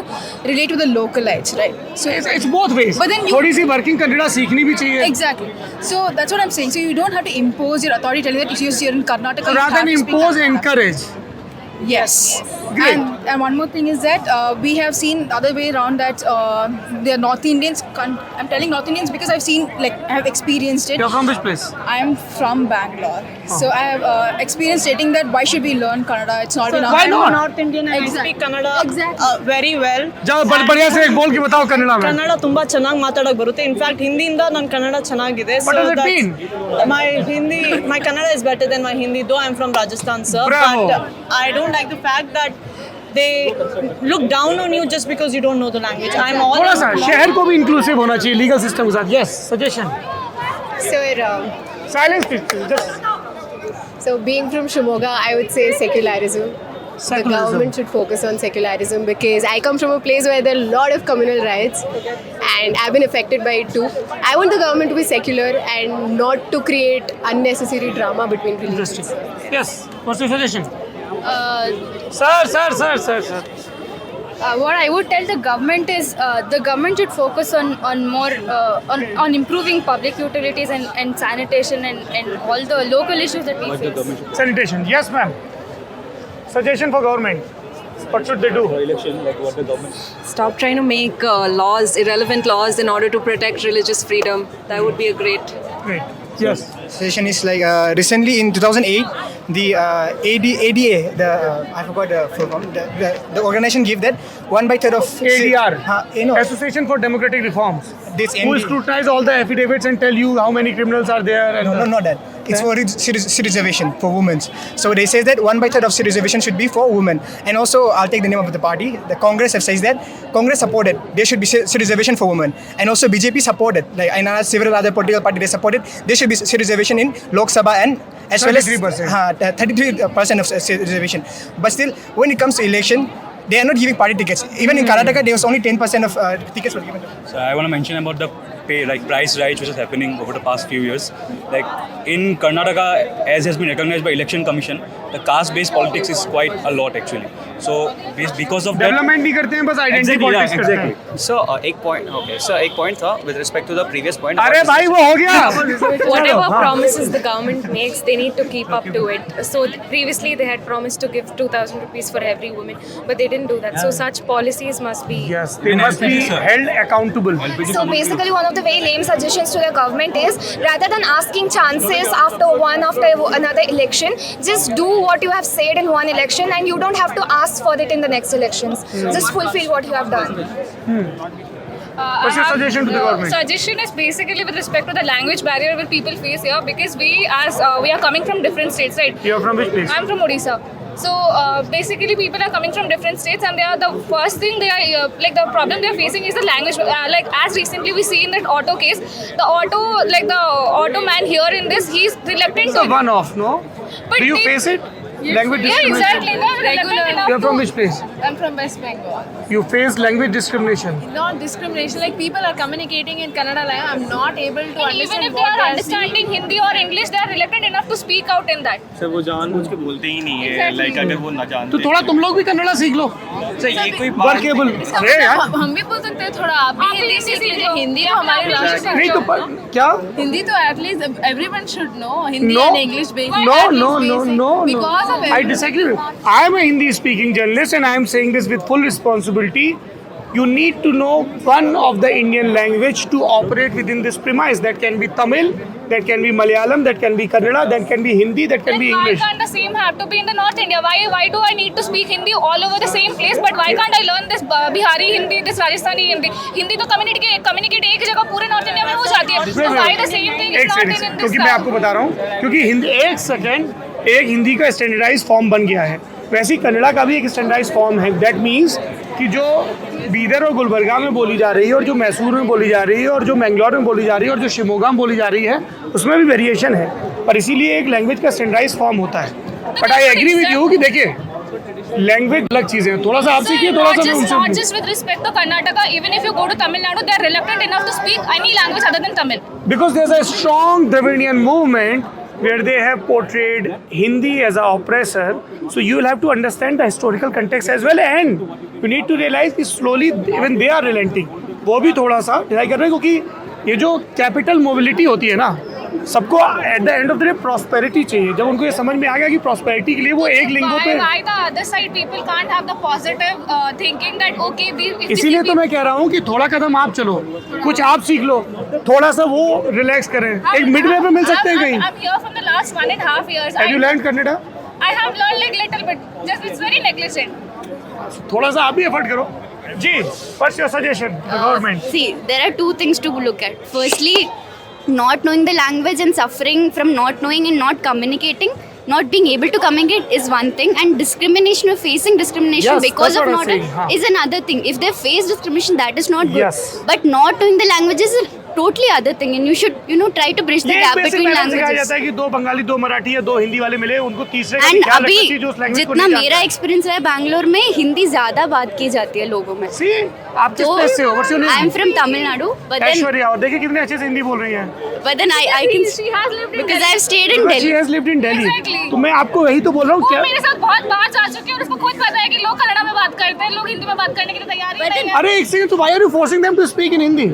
Speaker 3: relate with the localites, right? So
Speaker 1: It's both ways.
Speaker 3: But then you,
Speaker 1: थोड़ी सी working Kannada सीखनी भी चाहिए.
Speaker 3: exactly. So that's what I'm saying. So you don't have to impose your authority telling that if you're in Karnataka,
Speaker 1: So
Speaker 3: you
Speaker 1: rather
Speaker 3: have
Speaker 1: than
Speaker 3: to speak
Speaker 1: impose,
Speaker 3: Kannada.
Speaker 1: encourage.
Speaker 3: Yes.
Speaker 1: Great.
Speaker 3: And one more thing is that we have seen the other way around that they are North Indians. I'm telling North Indians because I've seen, like, I have experienced it.
Speaker 1: You're from which place?
Speaker 3: I am from Bangalore. So I have experienced stating that why should we learn Kannada? It's not enough.
Speaker 1: why
Speaker 12: I'm
Speaker 1: not?
Speaker 12: North Indian and I
Speaker 3: Exactly.
Speaker 12: speak Kannada
Speaker 3: Exactly.
Speaker 12: very well.
Speaker 1: जाओ बढ़िया से एक बोल के बताओ कन्नड़ा में.
Speaker 12: ಕನ್ನಡ ತುಂಬಾ ಚೆನ್ನಾಗಿ ಮಾತಾಡೋಕೆ ಬರುತ್ತೆ. ಇನ್ಫ್ಯಾಕ್ಟ್ ಹಿಂದಿಯಿಂದ ನನ್ನ ಕನ್ನಡ ಚೆನ್ನಾಗಿದೆ.
Speaker 1: What does it mean?
Speaker 12: My Kannada is better than my Hindi, though I'm from Rajasthan, sir.
Speaker 1: Bravo.
Speaker 12: But I don't like the fact that they look down on you just because you don't know the language. I'm all
Speaker 1: थोड़ा सा शहर को भी inclusive होना चाहिए legal system के साथ. Yes, suggestion.
Speaker 2: Sir,
Speaker 1: Silence please. Just
Speaker 2: so being from Shimoga, I would say secularism. The government should focus on secularism because I come from a place where there are a lot of communal riots and I've been affected by it too. I want the government to be secular and not to create unnecessary drama between religions.
Speaker 1: yes. What's your suggestion? Sir.
Speaker 5: What I would tell the government is the government should focus on more on improving public utilities and sanitation and all the local issues that we face.
Speaker 1: Sanitation. Yes, ma'am. Suggestion for government. What should they do?
Speaker 6: Stop trying to make laws, irrelevant laws, in order to protect religious freedom. That would be a great.
Speaker 1: Great. Yes.
Speaker 7: Suggestion is like recently in 2008, the ADA, I forgot the full form. The organization gave that 1/3 of
Speaker 1: ADR.
Speaker 7: No.
Speaker 1: Association for Democratic Reforms.
Speaker 7: This
Speaker 1: Who will scrutinize all the affidavits and tell you how many criminals are there? And
Speaker 7: No, not that. It's for city reservation for women. So they say that 1/3 of city reservation should be for women. And also, I'll take the name of the party. The Congress have says that Congress supported there should be city reservation for women. And also BJP supported, like and several other political parties they supported. There should be city reservation in Lok Sabha and as well as 33% of city reservation. But still, when it comes to election, they are not giving party tickets. Even in Karnataka, there was only 10% of tickets were given.
Speaker 14: So I want to mention about the price rise which is happening over the past few years. Like in Karnataka, as has been recognized by Election Commission, the caste-based politics is quite a lot actually. So because of that,
Speaker 1: development नहीं करते हैं बस identity politics करते हैं.
Speaker 10: So एक point था with respect to the previous point.
Speaker 1: अरे भाई वो हो गया.
Speaker 15: Whatever promises the government makes, they need to keep up to it. So previously they had promised to give 2,000 rupees for every woman, but they didn't do that. So such policies must be.
Speaker 1: Yes, they must be held accountable.
Speaker 4: So basically, one of the very lame suggestions to the government is rather than asking chances after another election, just do what you have said in one election and you don't have to ask for it in the next elections. Just fulfill what you have done.
Speaker 1: What's your suggestion to the government?
Speaker 3: Suggestion is basically with respect to the language barrier that people face here because we are coming from different states, right?
Speaker 1: You're from which place?
Speaker 3: I'm from Odisha. So basically people are coming from different states and they are the first thing they are like the problem they are facing is the language. Like as recently we see in that auto case, the auto man here in this, he's reluctant
Speaker 1: It's a one-off, no?
Speaker 3: But
Speaker 1: Do you face it? Language discrimination?
Speaker 3: exactly. No, reluctant enough
Speaker 1: You're from
Speaker 3: to-
Speaker 1: which place?
Speaker 3: I'm from West Bengal.
Speaker 1: You face language discrimination.
Speaker 3: Not discrimination, like people are communicating in Kannada language. I'm not able to
Speaker 15: And
Speaker 3: understand
Speaker 15: even if
Speaker 3: what
Speaker 15: they are
Speaker 3: saying.
Speaker 15: understanding Hindi or English, they are reluctant enough to speak out in that.
Speaker 14: Sir वो जानबूझ के बोलते ही नहीं है.
Speaker 15: Exactly.
Speaker 14: Like अगर वो ना जानते.
Speaker 1: तो थोड़ा तुम लोग भी कन्नड़ा सीख लो.
Speaker 14: सर ये कोई
Speaker 1: वर्केबल. अरे यार.
Speaker 3: हम भी बोल सकते हैं थोड़ा आप भी हिंदी सीख लीजिए हिंदी तो हमारी राष्ट्र
Speaker 1: नहीं तो क्या?
Speaker 3: हिंदी तो at least everyone should know Hindi
Speaker 1: No.
Speaker 3: And English
Speaker 1: No.
Speaker 3: Because of
Speaker 1: I disagree. I am a Hindi speaking journalist and I am saying this with full responsibility. you need to know one of the Indian language to operate within this premise. That can be Tamil, that can be Malayalam, that can be Kannada, that can be Hindi, that can be English.
Speaker 16: Why can't the same have to be in the North India? Why do I need to speak Hindi all over the same place? But why can't I learn this Bihari Hindi, this Rajasthani Hindi? Hindi तो communicate एक जगह पूरे North India में हो जाती है. So why the same thing is not in this?
Speaker 1: क्योंकि मैं आपको बता रहा हूँ, क्योंकि हिंदी एक हिंदी का स्टैंडर्डाइज फॉर्म बन गया है, वैसे ही कन्नड़ा का भी एक स्टैंडर्डाइज फॉर्म है. दैट मीन्स कि जो बीदर और गुलबर्गा में बोली जा रही है, और जो मैसूर में बोली जा रही है, और जो मैंगलोर में बोली जा रही है, और जो शिमोगा में बोली जा रही है, उसमें भी वेरिएशन है. और इसीलिए एक लैंग्वेज का स्टैंडर्डाइज फॉर्म होता है. But I agree with you कि देखिए लैंग्वेज अलग चीज़ें हैं. थोड़ा सा आप सीखिए, थोड़ा सा
Speaker 16: not just with respect to Karnataka, even if you go to Tamil Nadu, they are reluctant enough to speak any language other than Tamil.
Speaker 1: Because there's a strong Dravidian movement where they have portrayed Hindi as an oppressor. So you will have to understand the historical context as well, and you need to realize कि slowly even they are relenting. वो भी थोड़ा सा try कर रहे हैं, क्योंकि ये जो कैपिटल मोबिलिटी होती है ना, सबको at the end of the day prosperity चाहिए. जब उनको ये समझ में आ गया कि प्रॉस्पेरिटी के लिए वो एक लिंगों पे,
Speaker 16: Why the other side people can't have the positive thinking that okay
Speaker 1: इसीलिए तो मैं कह रहा हूँ कि थोड़ा कदम आप चलो, कुछ आप सीख लो, थोड़ा सा वो रिलैक्स करें, एक मिडवे पे मिल सकते हैं कहीं.
Speaker 16: I'm here from the last 1.5 years.
Speaker 1: Have you learned Kannada?
Speaker 16: I have learned like little bit. Just it's very negligent.
Speaker 1: थोड़ा सा आप भी एफर्ट करो. जी, what's your suggestion to the government?
Speaker 17: See, there are two things to look at. Firstly, not knowing the language and suffering from not knowing and not communicating, not being able to communicate is one thing, and discrimination or facing discrimination
Speaker 1: Yes,
Speaker 17: because
Speaker 1: that's
Speaker 17: of
Speaker 1: what I'm
Speaker 17: not
Speaker 1: saying, हाँ.
Speaker 17: is another thing. If they face discrimination, that is not good.
Speaker 1: Yes.
Speaker 17: But not knowing the language is a totally other thing, and you should try to bridge the
Speaker 1: ये
Speaker 17: gap
Speaker 1: basic
Speaker 17: between
Speaker 1: balance सिखाया
Speaker 17: languages.
Speaker 1: जाता है कि दो बंगाली, दो मराठी या दो हिंदी वाले मिले, उनको तीसरे का भी
Speaker 17: एंड
Speaker 1: ख्याल
Speaker 17: अभी
Speaker 1: रखना चाहिए जो उस लैंग्वेज को
Speaker 17: जितना
Speaker 1: नहीं
Speaker 17: मेरा
Speaker 1: जानता.
Speaker 17: एक्सपीरियंस रहा है बैंगलोर में, हिंदी ज्यादा बात की जाती है लोगों में.
Speaker 1: See, आप किस प्लेस से हो? What's your name?
Speaker 17: I am from Tamil Nadu, but then
Speaker 1: Aishwarya, और देखिए कितने अच्छे से हिंदी बोल रही हैं.
Speaker 17: I can
Speaker 16: She has lived in
Speaker 17: because
Speaker 16: Delhi.
Speaker 17: I have stayed in
Speaker 1: She
Speaker 17: Delhi.
Speaker 1: has lived in Delhi.
Speaker 16: Exactly.
Speaker 1: तो मैं आपको वही तो बोल रहा हूँ
Speaker 16: वो
Speaker 1: क्या.
Speaker 16: मेरे साथ बहुत बार जा चुकी है और उसको खुद पता है कि लोग कन्नड़ा में बात करते हैं, लोग हिंदी में बात करने के लिए तैयार ही नहीं है.
Speaker 1: अरे एक सेकंड, तो why are you forcing them to speak in Hindi?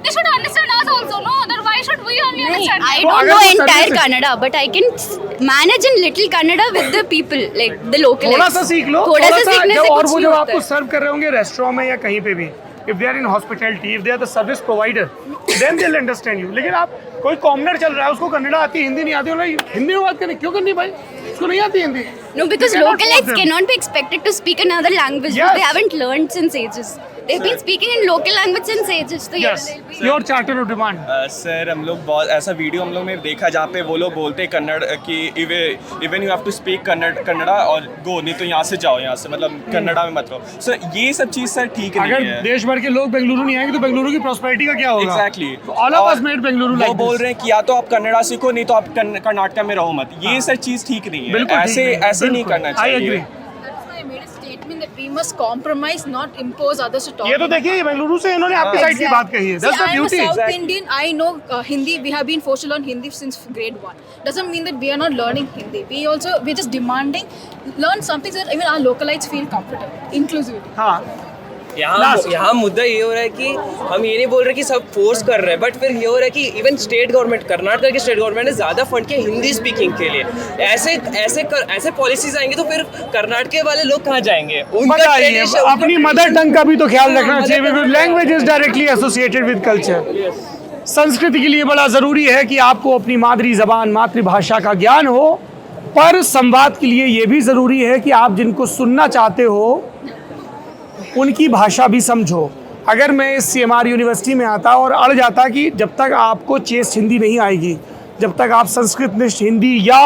Speaker 16: They should understand us also, no? Then why should we only understand?
Speaker 17: I
Speaker 1: तो
Speaker 17: don't
Speaker 1: अगर
Speaker 17: know
Speaker 1: वो
Speaker 17: entire
Speaker 1: services-
Speaker 17: Kannada, but I can manage in little Kannada with the people, like the local.
Speaker 1: थोड़ा सा सीख लो,
Speaker 17: थोड़ा सा सीखने
Speaker 1: जब
Speaker 17: से
Speaker 1: और
Speaker 17: कुछ
Speaker 1: वो
Speaker 17: नहीं
Speaker 1: जब
Speaker 17: होता
Speaker 1: आपको
Speaker 17: है.
Speaker 1: सर्व कर रहे होंगे रेस्टोरेंट में या कहीं पे भी, if they are in hospitality, if they are the service provider, then they'll understand you. लेकिन आप कोई कॉमनर चल रहा है, उसको कन्नड़ा आती है, हिंदी नहीं आती, बोला हिंदी में बात करनी क्यों करनी भाई, उसको नहीं आती Hindi.
Speaker 17: No, because
Speaker 1: You cannot force
Speaker 17: localites
Speaker 1: them.
Speaker 17: cannot be expected to speak another language.
Speaker 1: Yes.
Speaker 17: They haven't learned since ages. They've been speaking in local language since ages. So
Speaker 1: Yes, your charter of demand.
Speaker 10: Sir हम लोग बहुत ऐसा video हम लोग ने देखा जहाँ पे वो लोग बोलते हैं कन्नड़ कि even you have to speak Kannada और गो, नहीं तो यहाँ से जाओ, यहाँ से मतलब कन्नड़ा में मत रहो. सर ये सब चीज़ सर ठीक नहीं
Speaker 1: अगर
Speaker 10: है.
Speaker 1: देश भर के लोग बेंगलुरु नहीं आएंगे तो बेंगलुरु की प्रॉस्पेरिटी का क्या होगा?
Speaker 10: Exactly.
Speaker 1: All of us made Bengaluru
Speaker 10: वो
Speaker 1: like
Speaker 10: बोल
Speaker 1: this.
Speaker 10: रहे हैं कि या तो आप कन्नड़ा सीखो, नहीं तो आप कर्नाटका में रहो मत. ये सर चीज़ ठीक नहीं है.
Speaker 1: बिल्कुल ठीक
Speaker 10: ऐसे
Speaker 1: नहीं,
Speaker 10: ऐसे नहीं
Speaker 1: बिल्कुल.
Speaker 10: करना
Speaker 1: I
Speaker 10: चाहिए.
Speaker 1: agree.
Speaker 3: I made a statement that we must compromise, not impose others to talk.
Speaker 1: ये तो देखिए ये बेंगलुरु से इन्होंने आपकी साइड की बात कही है. That's the
Speaker 3: I am a
Speaker 1: beauty.
Speaker 3: South Indian. I know Hindi. We have been forced to learn Hindi since grade 1. Doesn't mean that we are not learning Hindi. We're just demanding learn something so that even our localites feel comfortable, inclusivity.
Speaker 1: हाँ.
Speaker 10: यहाँ मुद्दा ये हो रहा है कि हम ये नहीं बोल रहे कि सब फोर्स कर रहे हैं, बट फिर ये हो रहा है कि इवन स्टेट गवर्नमेंट, कर्नाटका की स्टेट गवर्नमेंट ने ज़्यादा फंड किया हिंदी स्पीकिंग के लिए. ऐसे पॉलिसीज आएंगे तो फिर कर्नाटक वाले लोग कहाँ जाएंगे?
Speaker 1: बताइए, अपनी मदर टंग का भी तो ख्याल रखना चाहिए. Language is directly associated with culture. संस्कृति के लिए बड़ा ज़रूरी है कि आपको अपनी मादरी ज़बान, मातृभाषा का ज्ञान हो, पर संवाद के लिए ये भी ज़रूरी है कि आप जिनको सुनना चाहते हो उनकी भाषा भी समझो. अगर मैं इस CMR यूनिवर्सिटी में आता और अड़ जाता कि जब तक आपको चेस्ट हिंदी नहीं आएगी, जब तक आप संस्कृत निष्ठ हिंदी या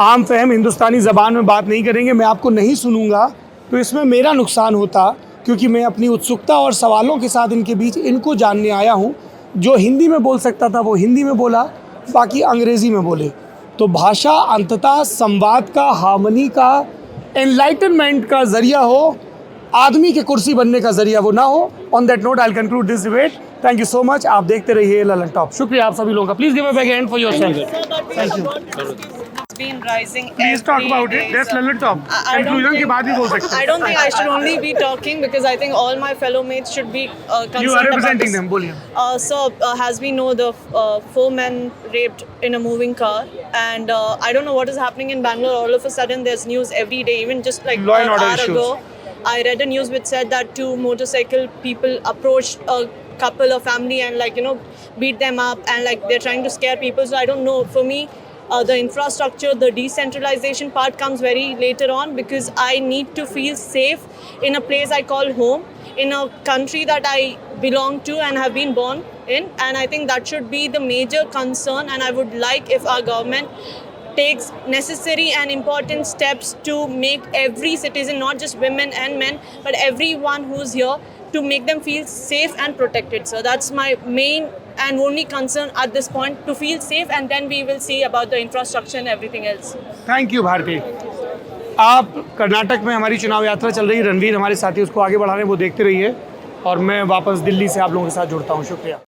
Speaker 1: आम फहम हिंदुस्तानी ज़बान में बात नहीं करेंगे, मैं आपको नहीं सुनूंगा, तो इसमें मेरा नुकसान होता, क्योंकि मैं अपनी उत्सुकता और सवालों के साथ इनके बीच इनको जानने आया हूँ. जो हिंदी में बोल सकता था वो हिंदी में बोला, बाकी अंग्रेज़ी में बोले. तो भाषा अंततः संवाद का, हार्मनी का, एनलाइटनमेंट का ज़रिया हो, आदमी के कुर्सी बनने का जरिया वो ना हो. On that note I will conclude this debate. Thank you so much. आप देखते रहिए लल्लनटॉप. शुक्रिया आप सभी लोगों का. Please give a big hand for yourself. Thank you.
Speaker 12: It's been rising.
Speaker 1: Please talk about it. That's Lallantop. Conclusion के बाद भी बोल सकते हैं.
Speaker 12: I don't think I should only be talking because I think all my fellow mates should be concerned.
Speaker 1: You are representing
Speaker 12: about this.
Speaker 1: them. बोलिए.
Speaker 12: So, as we know, the 4 men raped in a moving car, and I don't know what is happening in Bangalore. All of a sudden, there's news every day, even just like
Speaker 1: Law and
Speaker 12: an
Speaker 1: order
Speaker 12: hour
Speaker 1: issues.
Speaker 12: ago. I read a news which said that 2 motorcycle people approached a couple or family and like, you know, beat them up and like they're trying to scare people. So I don't know. For me, the infrastructure, the decentralization part comes very later on, because I need to feel safe in a place I call home, in a country that I belong to and have been born in. And I think that should be the major concern. And I would like if our government takes necessary and important steps to make every citizen, not just women and men, but everyone who's here, to make them feel safe and protected. So that's my main and only concern at this point, to feel safe, and then we will see about the infrastructure and everything else.
Speaker 1: Thank you Bharti. आप कर्नाटक में हमारी चुनाव यात्रा चल रही है, रणवीर हमारे साथी उसको आगे बढ़ा रहे हैं, वो देखते रहिए और मैं वापस दिल्ली से आप लोगों के साथ जुड़ता हूँ। शुक्रिया।